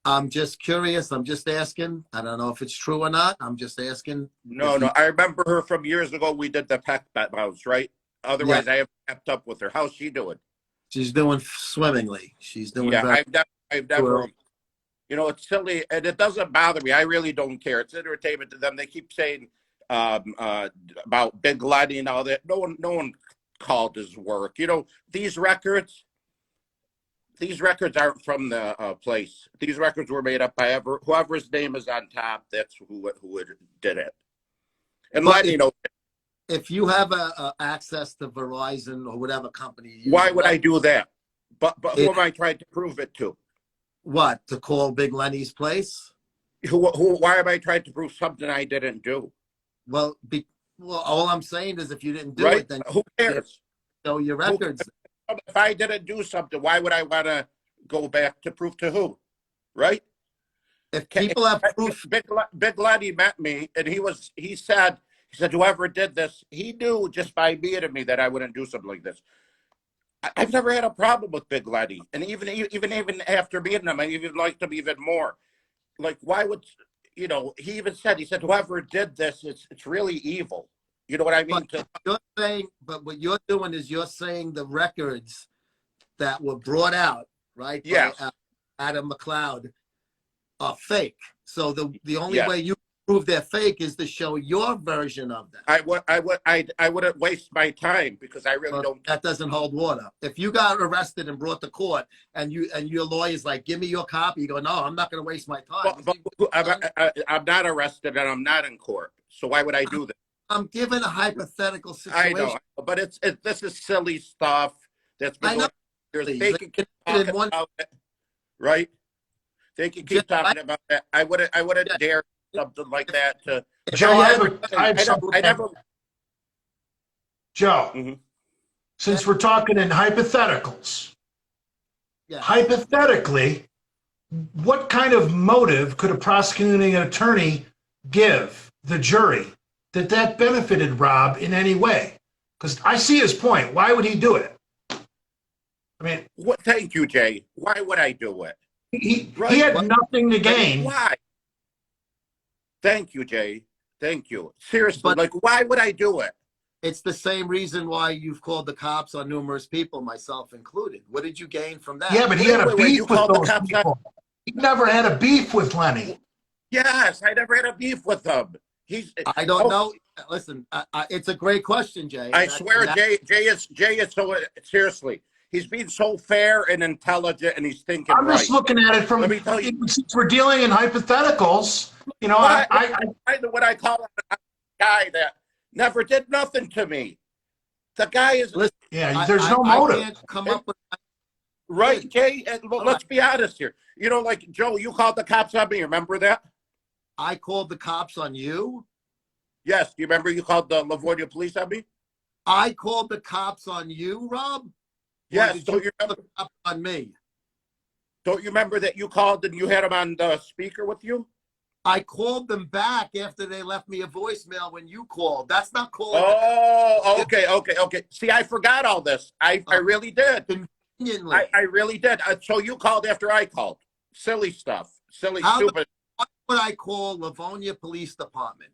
I'm just curious. I'm just asking. I don't know if it's true or not. I'm just asking. No. I remember her from years ago. We did the Peck House, right? Otherwise, I haven't kept up with her. How's she doing? She's doing swimmingly. She's doing. Yeah, I've never. It's silly, and it doesn't bother me. I really don't care. It's entertainment to them. They keep saying about Big Letty and all that. No one called his work. These records aren't from the place. These records were made up by whoever's name is on top. That's who did it. And Letty, if you have access to Verizon or whatever company, why would I do that? But who am I trying to prove it to? What, to call Big Lenny's place? Why am I trying to prove something I didn't do? Well, all I'm saying is if you didn't do right? it, then who cares? So your records. If I didn't do something, why would I want to go back to prove to who? Right? If people have proof. Big Letty met me, and he said whoever did this, he knew just by meeting me that I wouldn't do something like this. I've never had a problem with Big Letty, and even after meeting him, I even liked him even more. Like, why would he even said whoever did this, it's really evil. You know what I mean? But what you're doing is you're saying the records that were brought out, right? Yes. By Adam McLeod are fake. So the only way you prove they're fake is to show your version of them. I wouldn't waste my time because I really don't. That doesn't hold water. If you got arrested and brought to court and your lawyer's like, give me your copy, you go, no, I'm not going to waste my time. I'm not arrested and I'm not in court. So why would I do that? I'm given a hypothetical situation. I know, but this is silly stuff that's been going on. They can keep talking about it, right? They can keep talking about that. I wouldn't dare something like that to. Joe, I have something. Joe, since we're talking in hypotheticals, hypothetically, what kind of motive could a prosecuting attorney give the jury that benefited Rob in any way? Because I see his point. Why would he do it? I mean, thank you, Jay. Why would I do it? He had nothing to gain. Why? Thank you, Jay. Thank you. Seriously, why would I do it? It's the same reason why you've called the cops on numerous people, myself included. What did you gain from that? Yeah, but he had a beef with those people. He never had a beef with Lenny. Yes, I never had a beef with them. I don't know. Listen, it's a great question, Jay. I swear, Jay is so seriously. He's being so fair and intelligent, and he's thinking. I'm just looking at it from. Let me tell you, since we're dealing in hypotheticals, what I call a guy that never did nothing to me. The guy is. Listen, there's no motive. I can't come up with. Right, Jay? And All let's be honest here. You know, like, Joe, you called the cops on me. Remember that? I called the cops on you. Yes. Do you remember you called the Livonia police on me? I called the cops on you, Rob. Or Yes. did Don't you you call remember? the cops on me? Don't you remember that you called and you had them on the speaker with you? I called them back after they left me a voicemail when you called. That's not calling Oh, okay. See, I forgot all this. I really did. conveniently. I really did. So you called after I called. Silly stuff. Silly, How stupid. why would I call Livonia Police Department?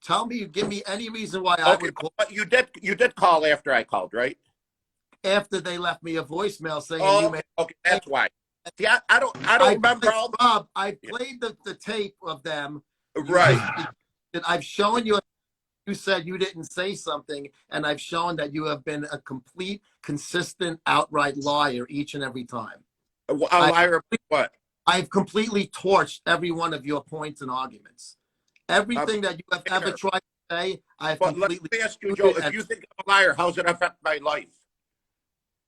Tell me, give me any reason why I Okay, would call but you did call after I called, right? after they left me a voicemail saying you Oh, made. okay, that's why. See, I don't remember all. Rob, I played the tape of them. Right. I've shown you. You said you didn't say something, and I've shown that you have been a complete, consistent, outright liar each and every time. A liar. What? I've completely torched every one of your points and arguments. Everything that you have ever tried to say, I've But let completely. me ask you, Joe, if you think I'm a liar, how's it affect my life?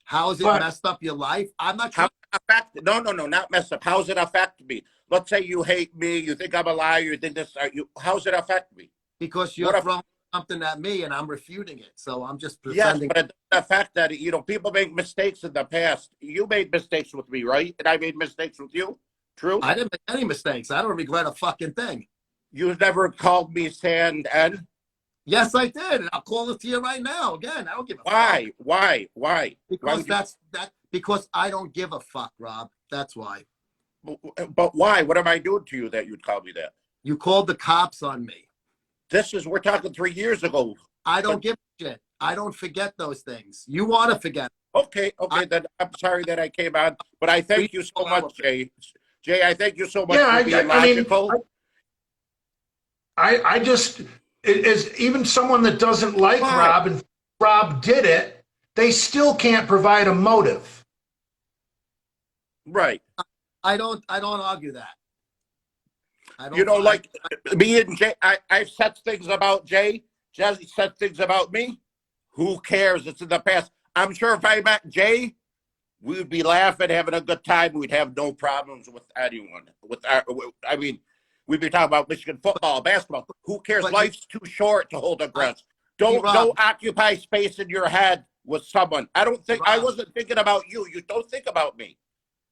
How has it But- messed up your life? I'm not How trying. affect? No, not mess up. How's it affect me? Let's say you hate me, you think I'm a liar, you think this. How's it affect me? Because you're What if- throwing something at me and I'm refuting it. So I'm just Yes, pretending. but it doesn't affect that. You know, people make mistakes in the past. You made mistakes with me, right? And I made mistakes with you. True. I didn't make any mistakes. I don't regret a fucking thing. You never called me sand and Yes, I did. And I'll call it to you right now. Again, I don't give a why? fuck. Why? Because would you- because I don't give a fuck, Rob. That's why. But why? What am I doing to you that you'd call me that? You called the cops on me. We're talking 3 years ago. I don't give a shit. I don't forget those things. You want to forget. Okay, then I'm sorry that I came on, but I thank you so much, Jay. Jay, I thank you so much Yeah, for being logical. I just as even someone that doesn't like Why? Rob and Rob did it, they still can't provide a motive. Right. I don't argue that. I don't, You know, like me and Jay, I've said things about Jay. Jesse said things about me. Who cares? It's in the past. I'm sure if I met Jay, we would be laughing, having a good time. We'd have no problems with anyone. We'd be talking about Michigan football, basketball. Who cares? Life's too short to hold a grudge. Don't occupy space in your head with someone. I wasn't thinking about you. You don't think about me.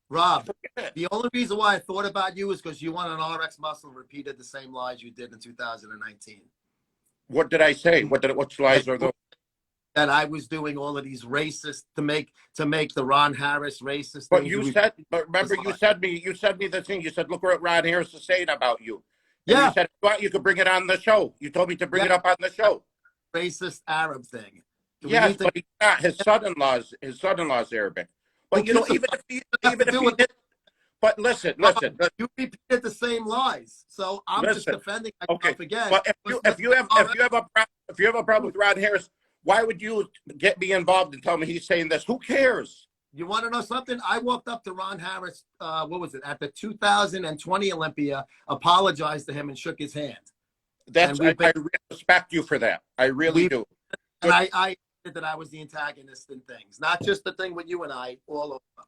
Rob, the only reason why I thought about you is because you won an RX muscle and repeated the same lies you did in 2019. What did I say? What lies are those? That I was doing all of these racist to make the Ron Harris racist. But things. but remember, you said me the thing. You said, look what Ron Harris is saying about you. And Yeah. you said, well, you could bring it on the show. You told me to bring it up on the show. Racist Arab thing. Yes, but he's not. His son-in-law's Arabic. But you know, even if he did, but listen. You repeated the same lies, so I'm just defending myself again. But if you have a problem with Ron Harris, why would you get me involved and tell me he's saying this? Who cares? You want to know something? I walked up to Ron Harris. What was it at the 2020 Olympia? Apologized to him and shook his hand. I respect you for that. I really do. And I said that I was the antagonist in things, not just the thing with you and I all over.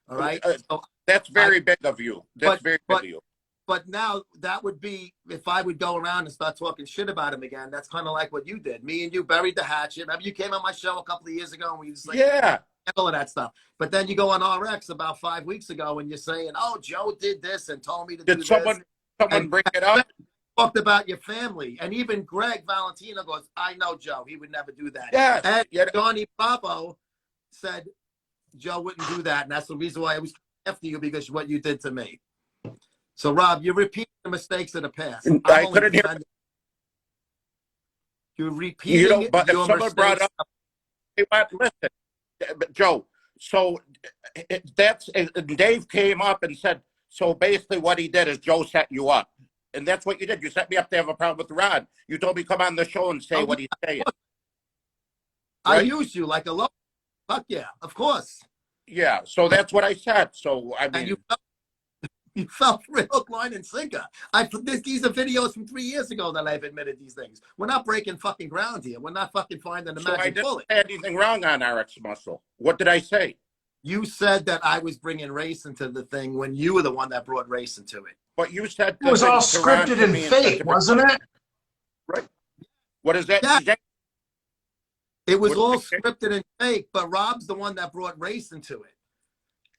All right. So that's very big of you. That's very big of you. But now that would be if I would go around and start talking shit about him again. That's kind of like what you did. Me and you buried the hatchet. Remember you came on my show a couple of years ago and we was like, all of that stuff. But then you go on RX about 5 weeks ago and you're saying, "Oh, Joe did this and told me to do this." Did someone bring it up? Talked about your family, and even Greg Valentino goes, "I know Joe. He would never do that." Yes. And Johnny Bravo said Joe wouldn't do that, and that's the reason why I was after you because of what you did to me. So, Rob, you're repeating the mistakes of the past. I couldn't hear. You're repeating. But if someone mistakes. brought up, listen, Joe. So Dave came up and said, so basically what he did is Joe set you up. And that's what you did. You set me up to have a problem with Rod. You told me come on the show and say what he's saying. I used you like a low. Fuck yeah, of course. Yeah, so that's what I said. So I mean, and you fell for hook, line, and sinker. These are videos from 3 years ago that I've admitted these things. We're not breaking fucking ground here. We're not fucking finding the magic bullet. I didn't say anything wrong on RX Muscle. What did I say? You said that I was bringing race into the thing when you were the one that brought race into it. But you said It was all to Ron scripted to and me in such fake, a big wasn't way. it? Right. What is that, Yeah. CJ? It was What all is it? scripted and fake, but Rob's the one that brought race into it.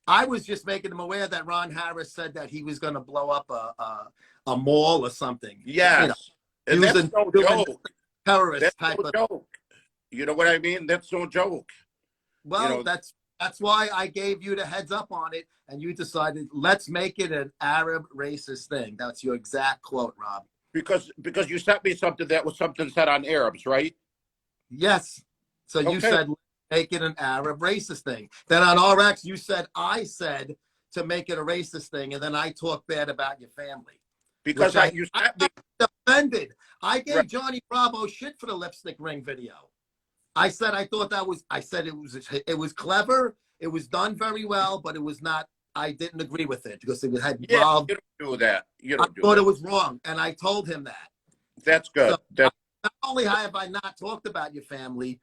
I was just making him aware that Ron Harris said that he was going to blow up a mall or something. Yes. You know, And that's using no doing joke. terrorist That's type no of. joke. You know what I mean? That's no joke. Well, You know, that's why I gave you the heads up on it, and you decided let's make it an Arab racist thing. That's your exact quote, Rob. because you sent me something that was something said on Arabs, right? Yes. So you Okay. said make it an Arab racist thing. Then on RX, you said I said to make it a racist thing, and then I talked bad about your family. Because you sent me. Offended. I gave Right. Johnny Bravo shit for the lipstick ring video. I said I thought that was. I said it was clever. It was done very well, but it was not. I didn't agree with it because it had Yeah, involved. you don't do that. You I don't do thought that. it was wrong, and I told him that. That's good. So That's not only have I not talked about your family,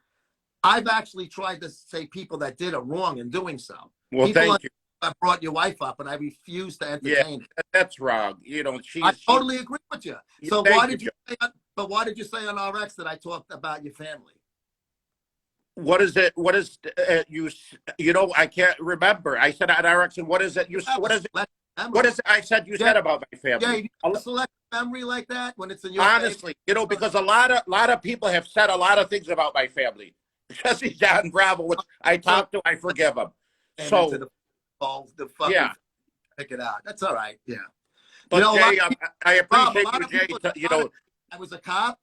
I've actually tried to say people that did it wrong in doing so. well. People Thank you. that brought your wife up, and I refuse to entertain it. That's wrong. You know, I she's. totally agree with you. So Thank why you, did you say? But why did you say on RX that I talked about your family? What is it? What is you? You know, I can't remember. I said on RX, and what is it? You. What is it? What is it? I said you said about my Yeah, family. you have a select memory like that when it's in your Honestly, you know, because a lot of people have said a lot of things about my family. Especially John Bravo, which I talk to, I forgive him. So the fucking yeah. pick it out. That's all right. Yeah. But You know, Jay, Rob, I appreciate a lot you, of Jay. people You know, I was a cop.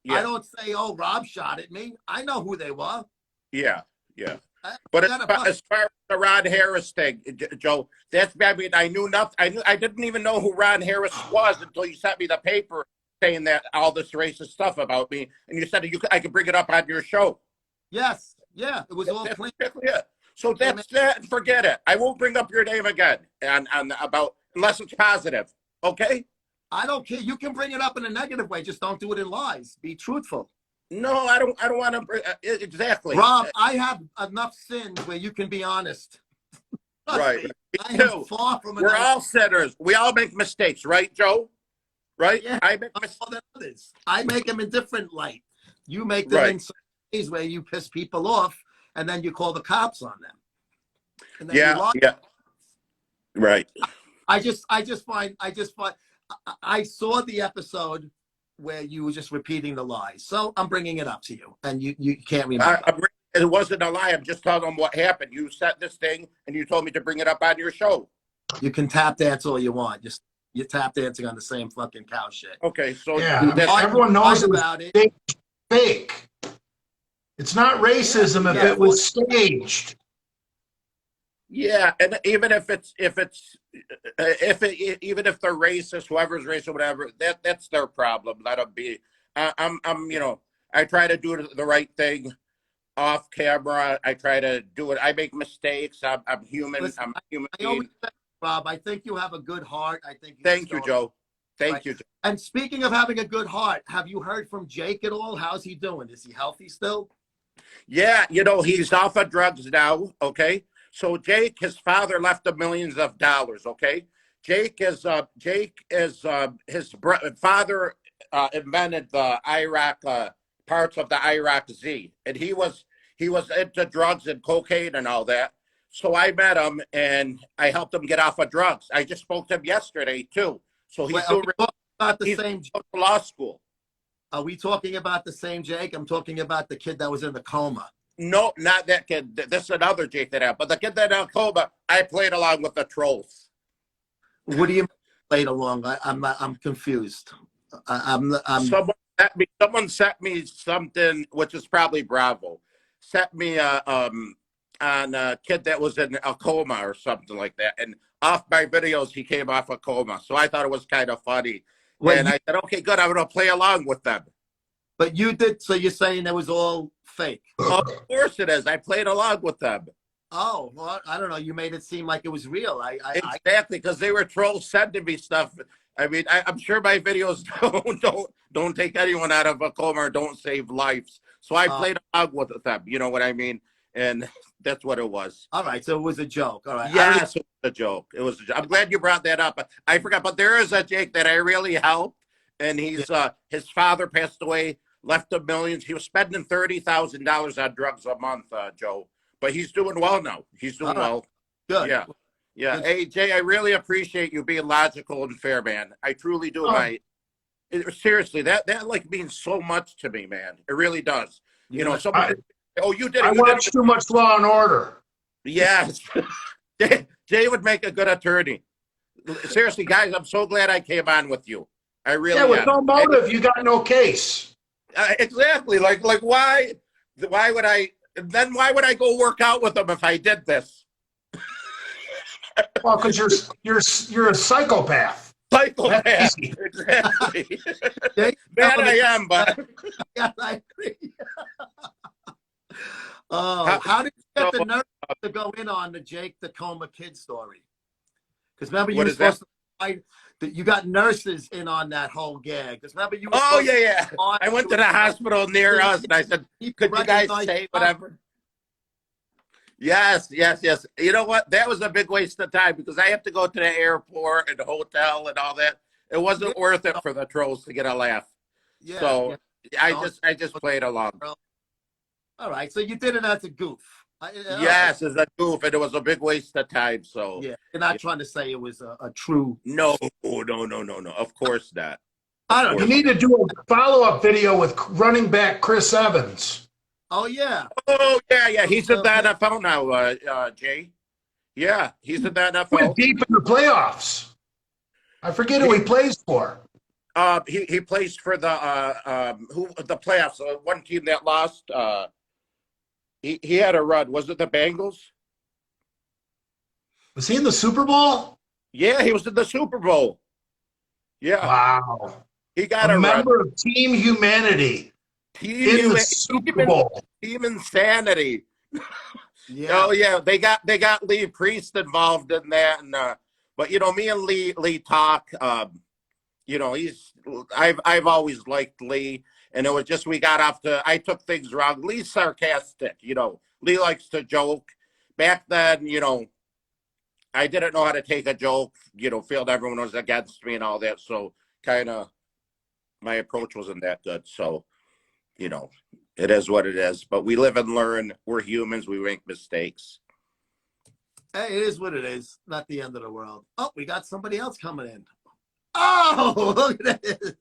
I yeah, don't say, "Oh, Rob shot at me." I know who they were. yeah, yeah. I But got as far as the Ron Harris thing, Joe, that's I mean, I knew nothing. I didn't even know who Ron Harris was until you sent me the paper saying that all this racist stuff about me, and you said I could bring it up on your show. Yes. Yeah. It was all That's clean. exactly it. So that's that. Forget it. I won't bring up your name again on about unless it's positive. Okay. I don't care. You can bring it up in a negative way. Just don't do it in lies. Be truthful. No, I don't. I don't want to bring exactly. Rob, I have enough sins where you can be honest. Trust Right. me, I Me am too. far from We're all sinners. We all make mistakes, right, Joe? Right? Yeah, I make more than others. I make them in different light. You make them Right. in some ways where you piss people off, and then you call the cops on them. And then you Yeah, lie. yeah. Right. I just find I saw the episode where you were just repeating the lies. So I'm bringing it up to you, and you can't remember. It wasn't a lie. I'm just telling them what happened. You set this thing, and you told me to bring it up on your show. You can tap dance all you want. Just you're tap dancing on the same fucking cow shit. Okay, so Yeah, I mean, that's everyone knows about it. Fake. It's not racism if it was staged. yeah, and even if even if they're racist, whoever's racist, whatever, that's their problem. Let them be. I'm you know, I try to do the right thing off camera. I try to do it. I make mistakes. I'm human. Listen, I'm a human I always being. say, Rob, I think you have a good heart. I think Thank you, Joe. Thank Right. you, Joe. And speaking of having a good heart, have you heard from Jake at all? How's he doing? Is he healthy still? Yeah, you know, he's off of drugs now, okay? So Jake, his father left him millions of dollars, okay? Jake is his father invented the Iraq parts of the Iraq Z, and he was into drugs and cocaine and all that. So I met him and I helped him get off of drugs. I just spoke to him yesterday too. So he's Wait, are doing we talking about the he's same? going to law school. Are we talking about the same Jake? I'm talking about the kid that was in the coma. No, not that kid. This is another Jake that happened. But the kid that in coma, I played along with the trolls. What do you mean played along? I'm confused. I'm Someone sent me something, which is probably Bravo. Sent me on a kid that was in a coma or something like that. And off my videos, he came off a coma. So I thought it was kind of funny. Well, and I said, okay, good. I'm going to play along with them. But you did. So you're saying it was all fake? Of course it is. I played along with them. Oh, well, I don't know. You made it seem like it was real. Exactly, because they were trolls sending me stuff. I mean, I'm sure my videos don't take anyone out of a coma or don't save lives. So I played along with them. You know what I mean? and that's what it was. All right, so it was a joke. All right. Yes, it was a joke. It was. I'm glad you brought that up. I forgot, but there is a Jake that I really helped, and he's his father passed away, left him millions. He was spending $30,000 on drugs a month, Joe. But he's doing well now. He's doing well. Good. Yeah. Yeah. Good. Hey, Jay, I really appreciate you being logical and fair, man. I truly do. Seriously, that like means so much to me, man. It really does. You know, someone. You did it. I watch too much Law and Order. Yes. Jay would make a good attorney. Seriously, guys, I'm so glad I came on with you. I really am. With no motive, you got no case. Exactly. Like why would I? Then why would I go work out with them if I did this? Well, because you're a psychopath. Psychopath. Exactly. Man, I am, but yeah, I agree. How did you get the nerve to go in on the Jake the Coma kid story? Because remember you were supposed to fight. You got nurses in on that whole gag. Because remember you. Yeah. I went to the hospital near us, and I said, "Could you guys say whatever?" Yes. You know what? That was a big waste of time because I have to go to the airport and the hotel and all that. It wasn't worth it for the trolls to get a laugh. Yeah, so I just played along. All right, so you did it as a goof. Yes, as a goof, and it was a big waste of time. So yeah, you're not trying to say it was a true. No. Of course not. I don't. You need to do a follow-up video with running back Chris Evans. Oh yeah. He's in the NFL now, Jay. Yeah, he's in the NFL. Went deep in the playoffs. I forget who he plays for. He plays for the playoffs. One team that lost. He had a run. Was it the Bengals? Was he in the Super Bowl? Yeah, he was in the Super Bowl. Yeah. Wow. He got a member of Team Humanity. In the Super Bowl. Team Insanity. Yeah. Oh yeah, they got Lee Priest involved in that, and but you know, me and Lee talk. You know, I've always liked Lee, and it was just we got off to. I took things wrong. Lee's sarcastic. You know, Lee likes to joke. Back then, you know, I didn't know how to take a joke. You know, felt everyone was against me and all that. So kind of my approach wasn't that good. So. You know, it is what it is. But we live and learn. We're humans. We make mistakes. Hey, it is what it is. Not the end of the world. Oh, we got somebody else coming in. Oh, look at this.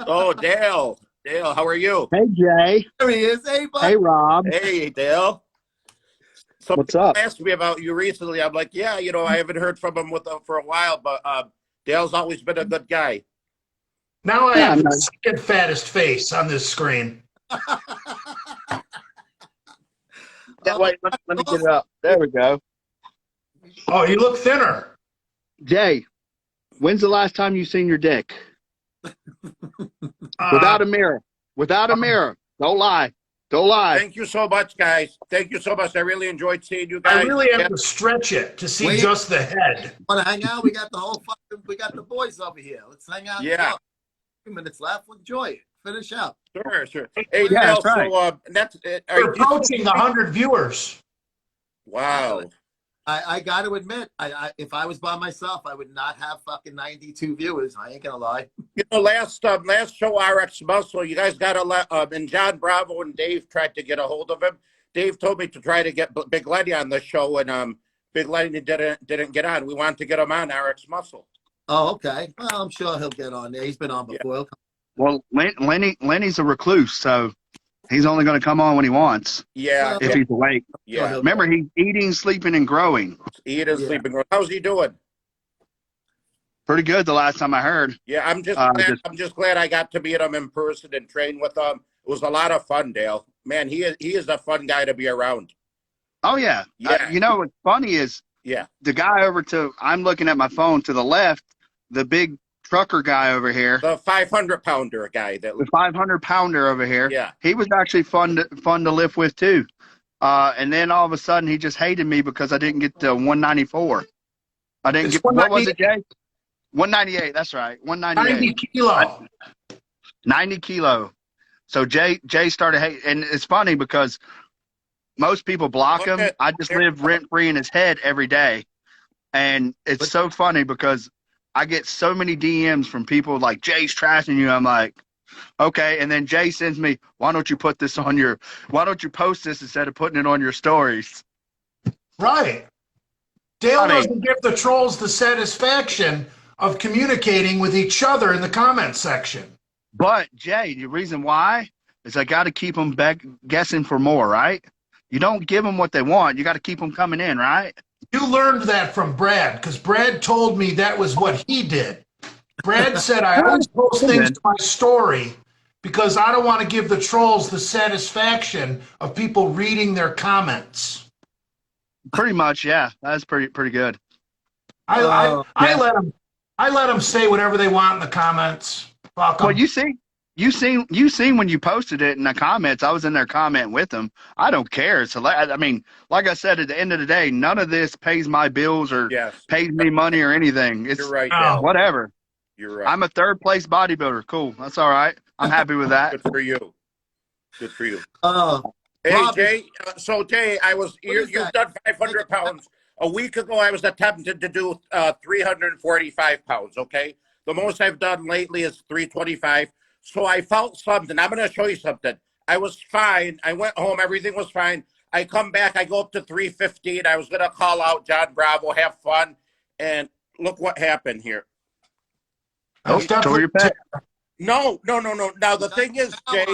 Oh, Dale. Dale, how are you? Hey, Jay. There he is. Hey, bud. Hey, Rob. Hey, Dale. What's up? Asked me about you recently. I'm like, yeah, you know, I haven't heard from him for a while, but Dale's always been a good guy. Now I have the second fattest face on this screen. Wait, let me get it up. There we go. Oh, you look thinner. Jay, when's the last time you seen your dick? Without a mirror. Without a mirror. Don't lie. Don't lie. Thank you so much, guys. Thank you so much. I really enjoyed seeing you guys. I really have to stretch it to see just the head. Want to hang out? We got the boys over here. Let's hang out. Yeah. 2 minutes left. Enjoy it. Finish up. Sure. Hey, Dale, right. so that's it. We're approaching 100 viewers. Wow. I got to admit, if I was by myself, I would not have fucking 92 viewers. I ain't gonna lie. You know, last show, RX Muscle, you guys got to let and John Bravo and Dave tried to get a hold of him. Dave told me to try to get Big Lenny on the show, and Big Lenny didn't get on. We wanted to get him on RX Muscle. Oh, okay. Well, I'm sure he'll get on there. He's been on before. Yeah. Well, Lenny's a recluse, so he's only going to come on when he wants. Yeah. If he's awake. Yeah. Remember, he's eating, sleeping, and growing. Eating, sleeping. How's he doing? Pretty good the last time I heard. Yeah, I'm just glad I got to meet him in person and train with him. It was a lot of fun, Dale. Man, he is a fun guy to be around. Oh, yeah. You know, what's funny is the guy I'm looking at my phone to the left, the big trucker guy over here. The 500-pounder guy. The 500-pounder over here. Yeah. He was actually fun to lift with, too. And then all of a sudden, he just hated me because I didn't get to 194. I didn't get, what was it, Jay? 198, that's right. 198. 90 kilo. 90 kilo. So Jay started hating. And it's funny because, most people block him. Okay. I just live rent free in his head every day, and it's so funny because I get so many DMs from people like Jay's trashing you. I'm like, okay, and then Jay sends me, why don't you post this instead of putting it on your stories? Right. Dale I mean- doesn't give the trolls the satisfaction of communicating with each other in the comment section. But Jay, the reason why is I got to keep them back guessing for more, right? You don't give them what they want. You got to keep them coming in, right? You learned that from Brad, because Brad told me that was what he did. Brad said, I always post things to my story because I don't want to give the trolls the satisfaction of people reading their comments. Pretty much, yeah. That's pretty good. I Yeah. let them say whatever they want in the comments. Fuck 'em. Well, you seen when you posted it in the comments. I was in there commenting with them. I don't care. So I mean, like I said, at the end of the day, none of this pays my bills or Yes. pays me money or anything. It's You're right, Oh. Dale. whatever. You're right. I'm a third place bodybuilder. Cool. That's all right. I'm happy with that. Good for you. Good for you. Oh, Hey, Rob, Jay. So, Jay, you've that? done 500 pounds. A week ago, I was attempting to do 345 pounds, okay? The most I've done lately is 325. So I felt something. I'm going to show you something. I was fine. I went home. Everything was fine. I come back. I go up to 315. I was going to call out John Bravo, have fun. And look what happened here. That's Tore definitely your pec. No. Now, the thing is, Jay,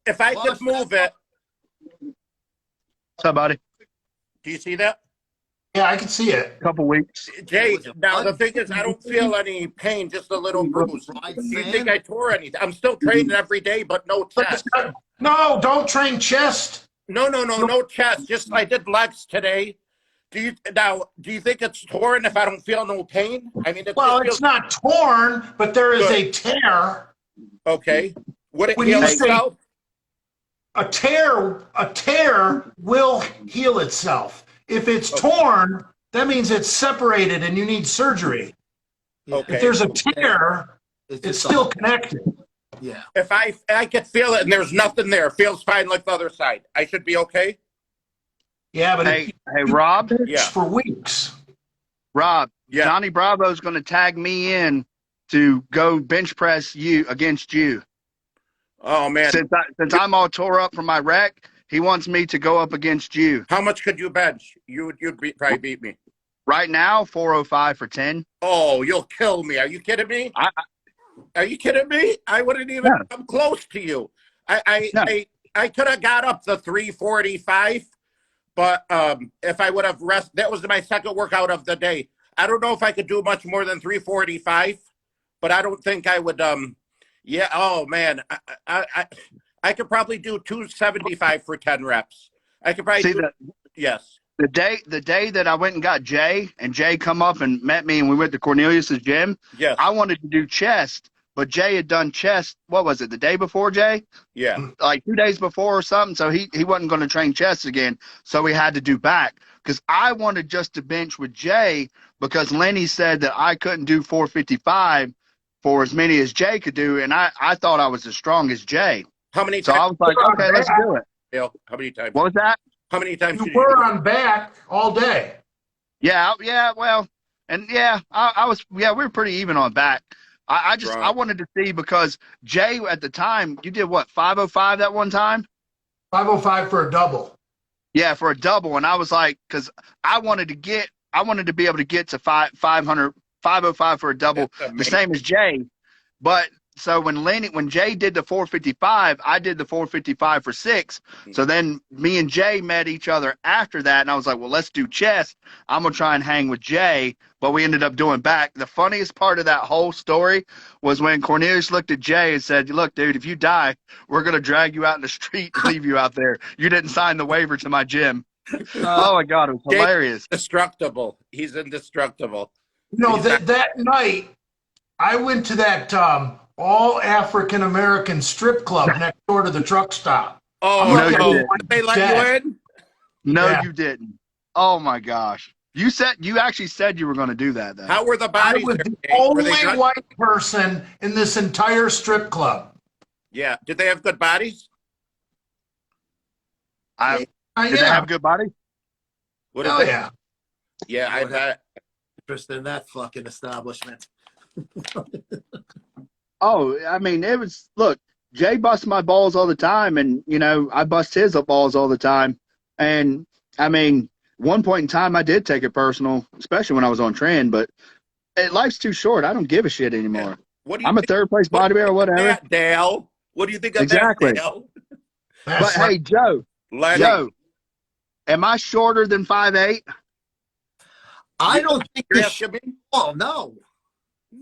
if I could move it, What's up, buddy? do you see that? Yeah, I can see it. Couple weeks. Jay, now the thing is, I don't feel any pain, just a little bruise. Do you think I tore anything? I'm still training every day, but no chest. No, don't train chest. No chest. Just I did legs today. Do you think it's torn if I don't feel no pain? I mean, Well, it's not torn, but there is a tear. Okay. Would it When heal you say- itself? A tear will heal itself. If it's torn, that means it's separated and you need surgery. Okay. If there's a tear, it's just still connected. Yeah. If I could feel it and there's nothing there, feels fine like the other side, I should be okay? Yeah, but Hey, Rob. Yeah. for weeks. Rob. Yeah. Johnny Bravo's going to tag me in to go bench press you against you. Oh, man. Since I'm all tore up from my wreck, he wants me to go up against you. How much could you bench? You'd probably beat me. Right now, 405 for 10. Oh, you'll kill me. Are you kidding me? Are you kidding me? I wouldn't even come close to you. I could have got up to 345, but if I would have rested, that was my second workout of the day. I don't know if I could do much more than 345, but I don't think I would. Yeah. Oh man, I could probably do 275 for 10 reps. I could probably yes. The day that I went and got Jay, and Jay come up and met me, and we went to Cornelius's gym. Yes. I wanted to do chest, but Jay had done chest. What was it? The day before, Jay? Yeah. Like 2 days before or something. So he wasn't going to train chest again. So we had to do back because I wanted just to bench with Jay because Lenny said that I couldn't do 455 for as many as Jay could do, and I thought I was as strong as Jay. How many So times? I was like, okay, let's do it. Dale, how many times? What was that? How many times? You were on back all day. Yeah, well, and we were pretty even on back. I wanted to see because Jay at the time, you did what, 505 that one time? 505 for a double. Yeah, for a double, and I was like, because I wanted to be able to get to 500, 505 for a double, the same as Jay, but. So when Jay did the 455, I did the 455 for 6. So then me and Jay met each other after that, and I was like, well, let's do chest. I'm going to try and hang with Jay, but we ended up doing back. The funniest part of that whole story was when Cornelius looked at Jay and said, look, dude, if you die, we're going to drag you out in the street and leave you out there. You didn't sign the waiver to my gym. Oh, my God, it was hilarious. Indestructible. He's indestructible. You know, that night, I went to that all African American strip club next door to the truck stop. Oh, No, no. you didn't. Did they let you in? No, Yeah. you didn't. Oh, my gosh. You actually said you were going to do that, though. How were the I bodies? was there, the Dave? Were they only good? white person in this entire strip club. Yeah. Did they have good bodies? I Did they have a good body? What Oh is it? yeah. Yeah, I bet. Interest in that fucking establishment. Oh, I mean, it was, look, Jay busts my balls all the time, and, you know, I bust his balls all the time. And, I mean, one point in time, I did take it personal, especially when I was on trend, but life's too short. I don't give a shit anymore. What do you I'm a think? third place What do you bodybuilder, think of whatever. that, Dale? What do you think of Exactly. that, Dale? But, That's hey, Joe, Lenny. Joe, am I shorter than 5'8"? I don't think You're he's asking me? short. No.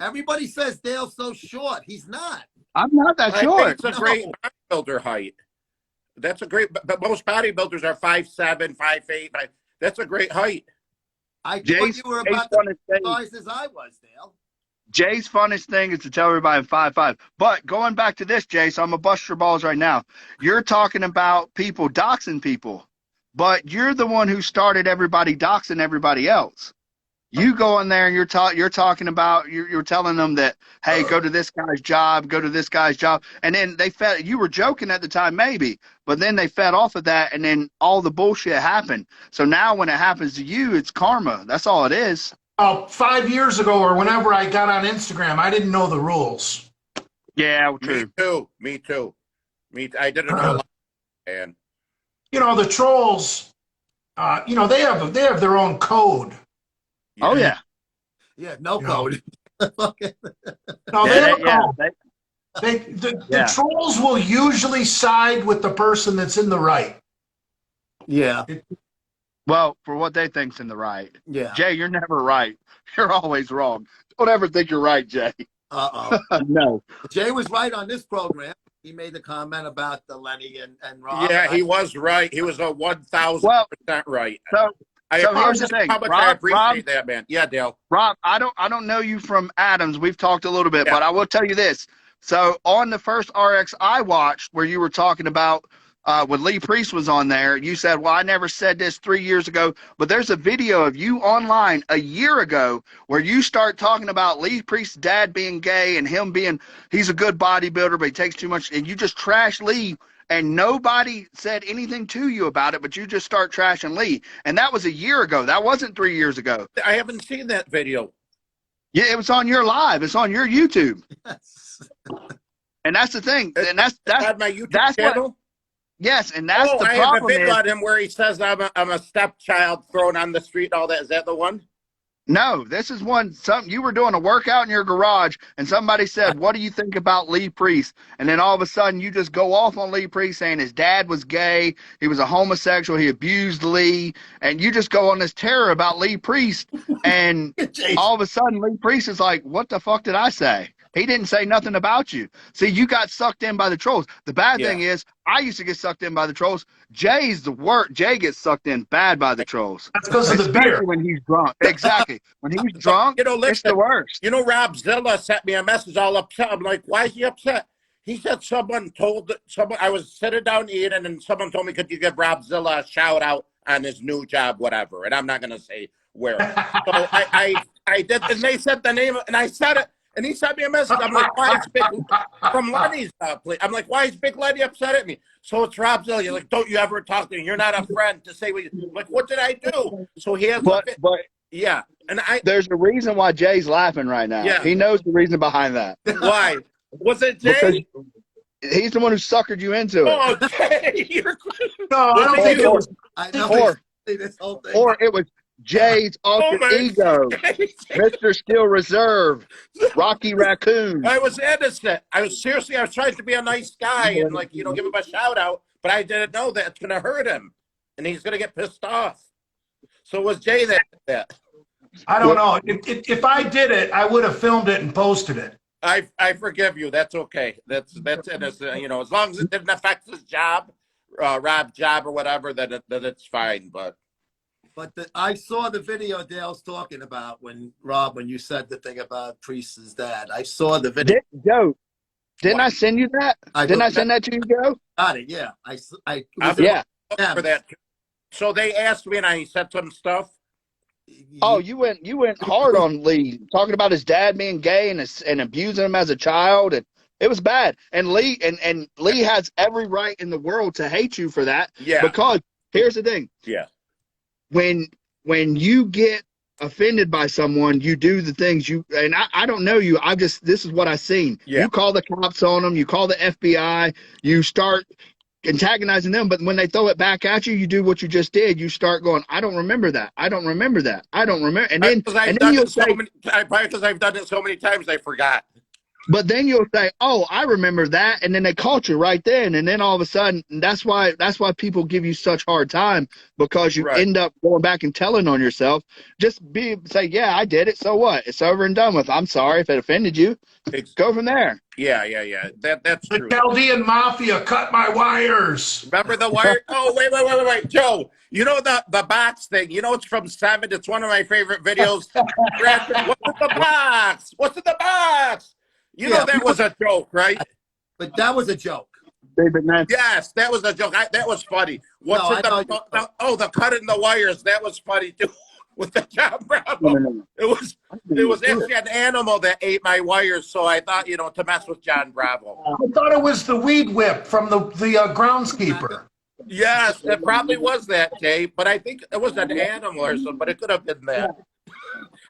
Everybody says Dale's so short. He's not. I'm not that I short. think it's a great bodybuilder height. That's a great, but most bodybuilders are 5'7", 5'8". That's a great height. I thought Jay's, you were Jay's about the funnest thing, size as I was, Dale. Jay's funnest thing is to tell everybody I'm 5'5". But going back to this, Jay, so I'm going to bust your balls right now. You're talking about people doxing people, but you're the one who started everybody doxing everybody else. You go in there and you're talking about, you're telling them that, hey, go to this guy's job, go to this guy's job. And then they fed, you were joking at the time, maybe, but then they fed off of that. And then all the bullshit happened. So now when it happens to you, it's karma. That's all it is. 5 years ago or whenever I got on Instagram, I didn't know the rules. Yeah, Me true. too. Me too. I didn't know a lot, and You know, the trolls, you know, they have their own code. Oh, yeah. Yeah, no You know. code. No, they Yeah, have a yeah, code. The Yeah. trolls will usually side with the person that's in the right. Yeah, well, for what they think's in the right. yeah. Jay, you're never right. You're always wrong. Don't ever think you're right, Jay. Uh-oh. No. Jay was right on this program. He made the comment about the Lenny and Rob. yeah, and he was right. He was a 1,000% right. So I so here's the appreciate thing, how much I Rob, appreciate that, man. Yeah, Dale. Rob, I don't know you from Adams. We've talked a little bit, Yeah. but I will tell you this. So on the first RX I watched, where you were talking about when Lee Priest was on there, you said, well, I never said this 3 years ago, but there's a video of you online a year ago where you start talking about Lee Priest's dad being gay and him being, he's a good bodybuilder, but he takes too much, and you just trash Lee, and nobody said anything to you about it, but you just start trashing Lee. And that was a year ago. That wasn't 3 years ago. I haven't seen that video. Yeah, it was on your live. It's on your YouTube. Yes. And that's the thing. And That's my YouTube that's channel. what, yes, and that's the I have a problem video is, on him where he says I'm a stepchild thrown on the street and all that. Is that the one? no, this is one, something you were doing a workout in your garage and somebody said, what do you think about Lee Priest? And then all of a sudden you just go off on Lee Priest saying his dad was gay, he was a homosexual, he abused Lee, and you just go on this terror about Lee Priest, and all of a sudden Lee Priest is like, what the fuck did I say? He didn't say nothing about you. See, you got sucked in by the trolls. The bad thing is, I used to get sucked in by the trolls. Jay's the worst. Jay gets sucked in bad by the trolls. That's because of the Especially beer. when he's drunk. Exactly. When he's drunk, You know, it's listen, the worst. You know, Rob Zilla sent me a message all upset. I'm like, why is he upset? He said someone I was sitting down eating and someone told me, could you give Rob Zilla a shout out on his new job, whatever. And I'm not going to say where. So I did, and they said the name, and I said it. And he sent me a message. I'm like, why is Big from Lenny's place? I'm like, why is Big Lenny upset at me? So it's Rob Zilla. You're like, don't you ever talk to me. You're not a friend to say what you like. What did I do? So he has, But yeah. And there's a reason why Jay's laughing right now. Yeah. He knows the reason behind that. why was it Jay? Because he's the one who suckered you into it. Oh, Jay, No, I don't think it was. I know. Or- This whole thing. Or it was Jay's alter my ego, God. Mr. Steel Reserve, Rocky Raccoon. I was innocent. I was trying to be a nice guy and like, give him a shout out, but I didn't know that it's gonna hurt him and he's gonna get pissed off. So was Jay that? I don't know. If I did it, I would have filmed it and posted it. I forgive you. That's okay. That's innocent. As long as it didn't affect his job, Rob's job or whatever, then it's fine. But I saw the video Dale's talking about when you said the thing about Priest's dad. I saw the video. Joe, didn't I send you that? Didn't I send that to you, Joe? Got it. Yeah. Yeah. for that. So they asked me, and I said some stuff. Oh, you went hard on Lee, talking about his dad being gay and abusing him as a child, and it was bad. And Lee has every right in the world to hate you for that. Yeah. Because Here's the thing. Yeah. When you get offended by someone, you do the things and I don't know you. This is what I've seen. Yeah. You call the cops on them, you call the FBI, you start antagonizing them, but when they throw it back at you, you do what you just did. You start going, I don't remember that. I don't remember that. I don't remember. And then you'll say, because I've done it so many times, I forgot. but then you'll say, oh, I remember that. And then they caught you right then. And then all of a sudden, that's why people give you such hard time, because you Right. end up going back and telling on yourself. Just say, yeah, I did it. So what? It's over and done with. I'm sorry if it offended you. Go from there. Yeah. That's The true. Chaldean Mafia cut my wires. Remember the wire? Oh, wait, Joe. You know the box thing? You know it's from Seven. It's one of my favorite videos. What's in the box? What's in the box? You know that was a joke, right? But that was a joke. David, man. Yes, that was a joke. That was funny. The cut in the wires. That was funny too. With the John Bravo. No. It was actually an animal that ate my wires, so I thought, to mess with John Bravo. I thought it was the weed whip from the groundskeeper. Yes, it probably was that, Jay, but I think it was an animal or something, but it could have been that.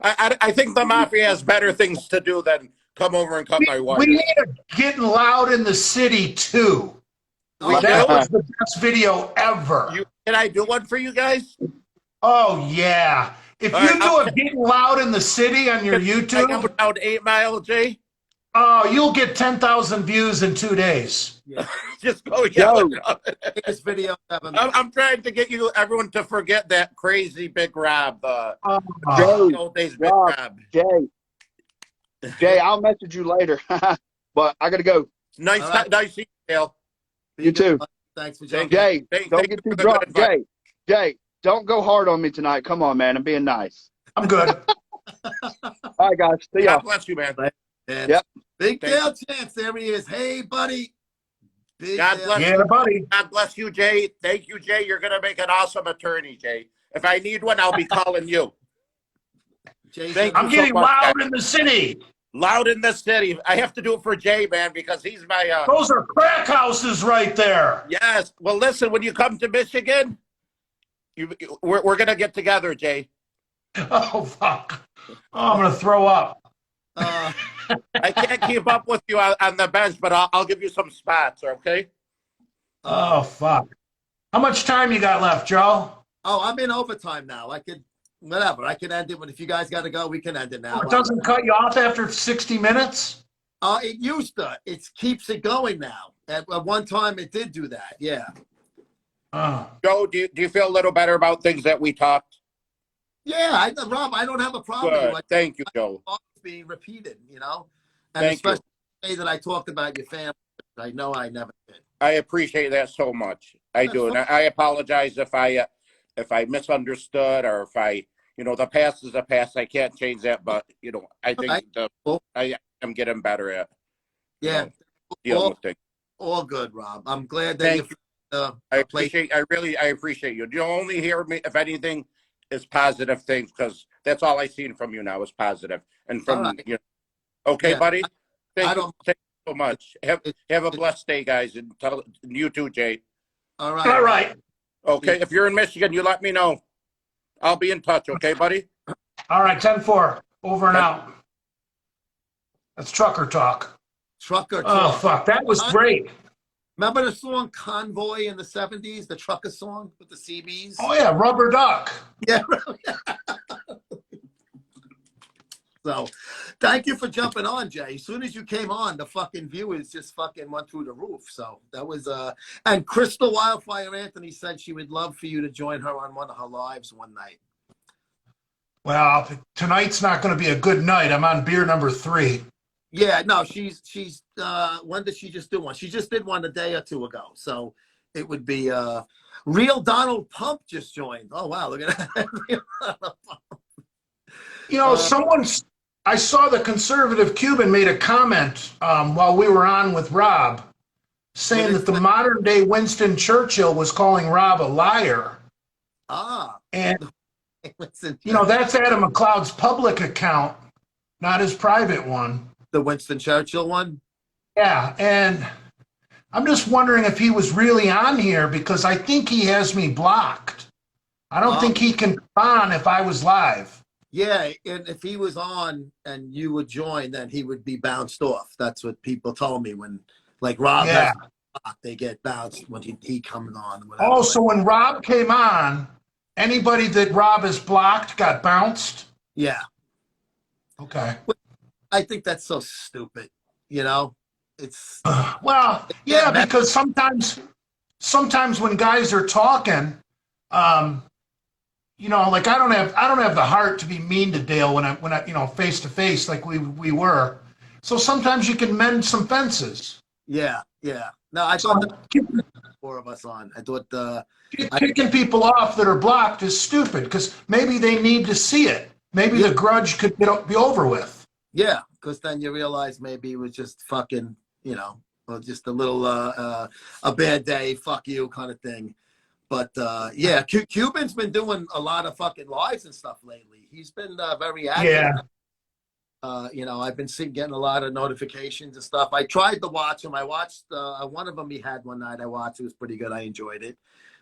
I think the Mafia has better things to do than come over and cut my wires. We need a Getting Loud in the City too. That was the best video ever. Can I do one for you guys? Oh yeah. If you do a Getting Loud in the City on your YouTube, I go down 8 Mile, Jay. Oh, you'll get 10,000 views in 2 days. Yeah. Just go yell. This video. I'm trying to get everyone to forget that crazy Big Rob. Old days Big Rob. Jay, I'll message you later. But I gotta go. Nice seeing you, Dale. You too. Thanks for joining. Jay, don't get too drunk. Jay, don't go hard on me tonight. Come on, man. I'm being nice. I'm good. All right, guys. See y'all. God bless you, man. Yep. Big Dale Chance. There he is. Hey, buddy. God bless you. Yeah, buddy. God bless you, Jay. Thank you, Jay. You're going to make an awesome attorney, Jay. If I need one, I'll be calling you. Jay, I'm getting loud in the city. Loud in the city. I have to do it for Jay, man, because he's my... Those are crack houses right there. Yes. Well, listen, when you come to Michigan, we're going to get together, Jay. Oh, fuck. Oh, I'm going to throw up. I can't keep up with you on the bench, but I'll give you some spots, okay? Oh, fuck. How much time you got left, Joe? Oh, I'm in overtime now. I could, whatever. I can end it, but if you guys got to go, we can end it now. It doesn't cut you off after 60 minutes? It used to. It keeps it going now. At one time, it did do that. Yeah. Joe, do you feel a little better about things that we talked? Yeah, Rob, I don't have a problem. Good. Thank you, Joe. Being repeated, and Thank especially the way that I talked about your family. I know I never did. I appreciate that so much. I do, and I apologize if I misunderstood or if the past is the past. I can't change that, but I think I am getting better at dealing with things. All good, Rob. I'm glad that I appreciate you. You only hear me if anything is positive things, because that's all I seen from you now is positive. And from okay, buddy. Thank you so much. Have a blessed day, guys, and you too, Jay. All right. Okay, if you're in Michigan, you let me know. I'll be in touch. Okay, buddy. All right, 10-4. Over and out. That's trucker talk. Trucker talk. Oh fuck, that was great. Remember the song Convoy in the 70s, the trucker song with the CBs? Oh, yeah, Rubber Duck. Yeah. So, thank you for jumping on, Jay. As soon as you came on, the fucking viewers just fucking went through the roof. So, that was, and Crystal Wildfire Anthony said she would love for you to join her on one of her lives one night. Well, tonight's not going to be a good night. I'm on beer number 3. Yeah, no, she's when did she just do one? She just did one a day or two ago. So it would be Real Donald Pump just joined. Oh wow, look at that. I saw the conservative Cuban made a comment while we were on with Rob saying that the modern day Winston Churchill was calling Rob a liar. And that's Adam McLeod's public account, not his private one. The Winston Churchill one? Yeah, and I'm just wondering if he was really on here because I think he has me blocked. I don't think he can come on if I was live. Yeah, and if he was on and you would join, then he would be bounced off. That's what people told me when, like Rob Yeah. has, they get bounced when he comes on. Whatever. Oh, so when Rob came on, anybody that Rob has blocked got bounced? Yeah. Okay. I think that's so stupid. You know, it's Well, yeah, because sometimes when guys are talking, like I don't have the heart to be mean to Dale when I face to face like we were. So sometimes you can mend some fences. yeah. No, I So thought the four of us on. I thought kicking people off that are blocked is stupid because maybe they need to see it. Maybe the grudge could be over with. yeah, because then you realize maybe it was just fucking, or just a little a bad day, fuck you kind of thing. But yeah, Cuban's been doing a lot of fucking lives and stuff lately. He's been very active. Yeah. I've been getting a lot of notifications and stuff. I tried to watch him. I watched one of them he had one night. I watched. It was pretty good. I enjoyed it.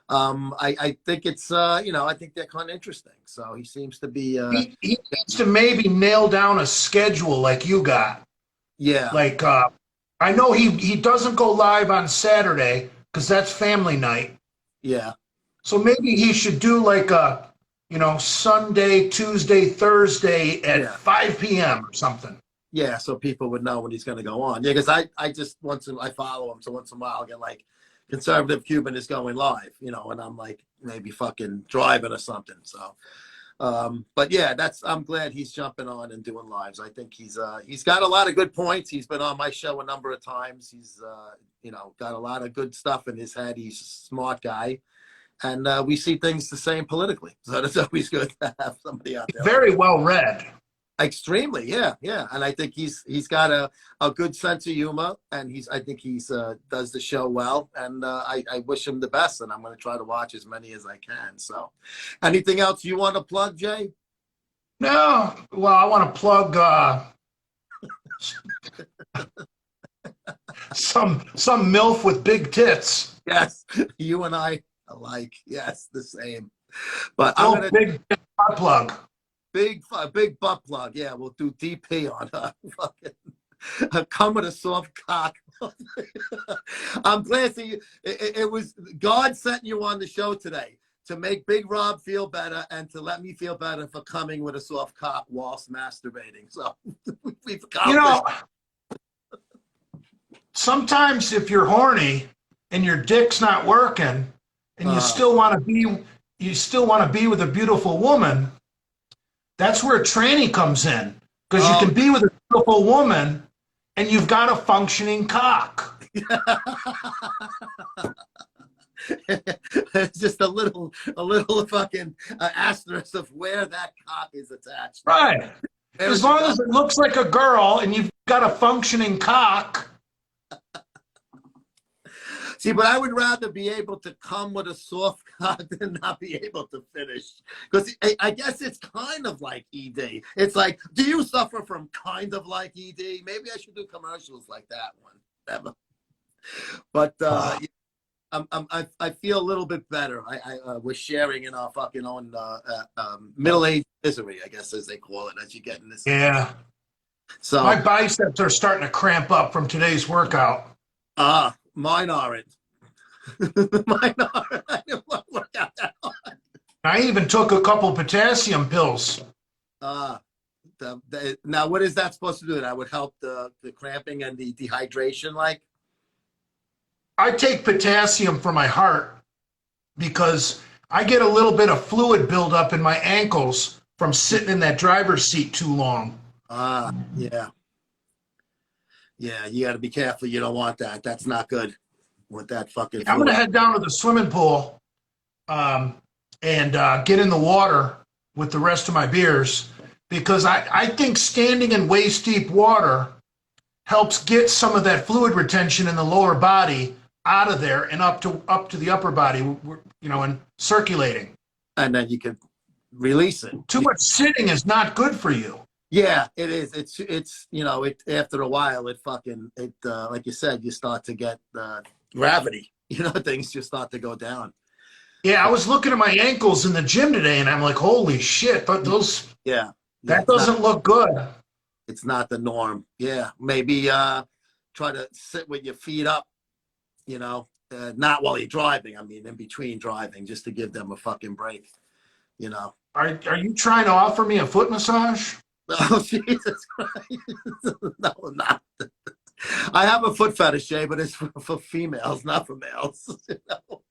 I think it's I think they're kind of interesting. So he seems to be. He needs to maybe nail down a schedule like you got. Yeah. Like I know he doesn't go live on Saturday because that's family night. Yeah. So maybe he should do like a, Sunday, Tuesday, Thursday at 5 p.m. or something. Yeah, so people would know when he's going to go on. Yeah, because I just I follow him, so once in a while I'll get like conservative Cuban is going live, and I'm like maybe fucking driving or something. So, but yeah, I'm glad he's jumping on and doing lives. I think he's got a lot of good points. He's been on my show a number of times. He's got a lot of good stuff in his head. He's a smart guy. And we see things the same politically. So it's always good to have somebody out there. Very well read. Extremely, yeah. And I think he's got a good sense of humor, and I think he's does the show well. And I wish him the best, and I'm going to try to watch as many as I can. So, anything else you want to plug, Jay? No. Well, I want to plug some MILF with big tits. Yes, you and I alike. Yes, the same. But I'm gonna big butt plug. Big butt plug. Yeah, we'll do DP on her. Fucking come with a soft cock. I'm glad to you. It was God sent you on the show today to make Big Rob feel better and to let me feel better for coming with a soft cock whilst masturbating. So we've accomplished. Sometimes if you're horny and your dick's not working, and you still want to be with a beautiful woman, that's where training comes in, because you can be with a beautiful woman and you've got a functioning cock. It's just a little fucking asterisk of where that cock is attached. Right. As long as it looks like a girl and you've got a functioning cock. See, but I would rather be able to come with a soft cock than not be able to finish. Because I guess it's kind of like ED. It's like, do you suffer from kind of like ED? Maybe I should do commercials like that one. Never. But I feel a little bit better. I was sharing in our fucking own middle-aged misery, I guess, as they call it, as you get in this. Yeah. So my biceps are starting to cramp up from today's workout. Mine aren't. Mine aren't. I didn't want to work out that hard. I even took a couple potassium pills. Now, what is that supposed to do? That would help the cramping and the dehydration, like? I take potassium for my heart because I get a little bit of fluid buildup in my ankles from sitting in that driver's seat too long. Yeah. Yeah, you got to be careful. You don't want that. That's not good with that fucking fluid. I'm going to head down to the swimming pool and get in the water with the rest of my beers, because I think standing in waist-deep water helps get some of that fluid retention in the lower body out of there and up to the upper body, and circulating. And then you can release it. Too much sitting is not good for you. Yeah, it is. It's you know, it after a while it fucking it like you said, you start to get gravity. You know, things just start to go down. Yeah, I was looking at my ankles in the gym today, and I'm like, holy shit! But Yeah, that doesn't look good. it's not the norm. Yeah, maybe try to sit with your feet up. You know, not while you're driving. I mean, in between driving, just to give them a fucking break. You know. Are you trying to offer me a foot massage? Oh Jesus Christ! No, not. I have a foot fetish, Jay, but it's for females, not for males. You know?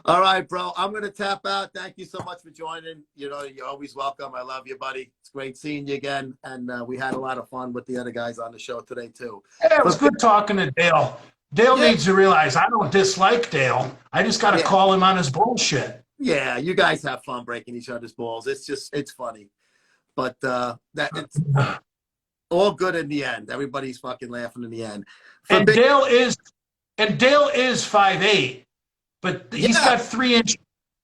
All right, bro. I'm gonna tap out. Thank you so much for joining. You know, you're always welcome. I love you, buddy. It's great seeing you again, and we had a lot of fun with the other guys on the show today too. Yeah, it was good talking to Dale. Dale needs to realize I don't dislike Dale. I just got to call him on his bullshit. Yeah, you guys have fun breaking each other's balls. It's funny, but it's all good in the end. Everybody's fucking laughing in the end. And Dale is 5'8", but he's got 3-inch.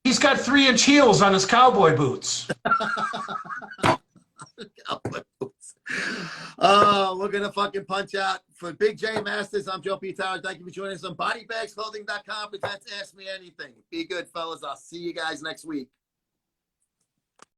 He's got 3-inch heels on his cowboy boots. Oh, we're gonna fucking punch out for Big J Masters. I'm Joe P. Towers. Thank you for joining us on BodyBagsClothing.com. Presents Ask Me Anything. Be good, fellas. I'll see you guys next week.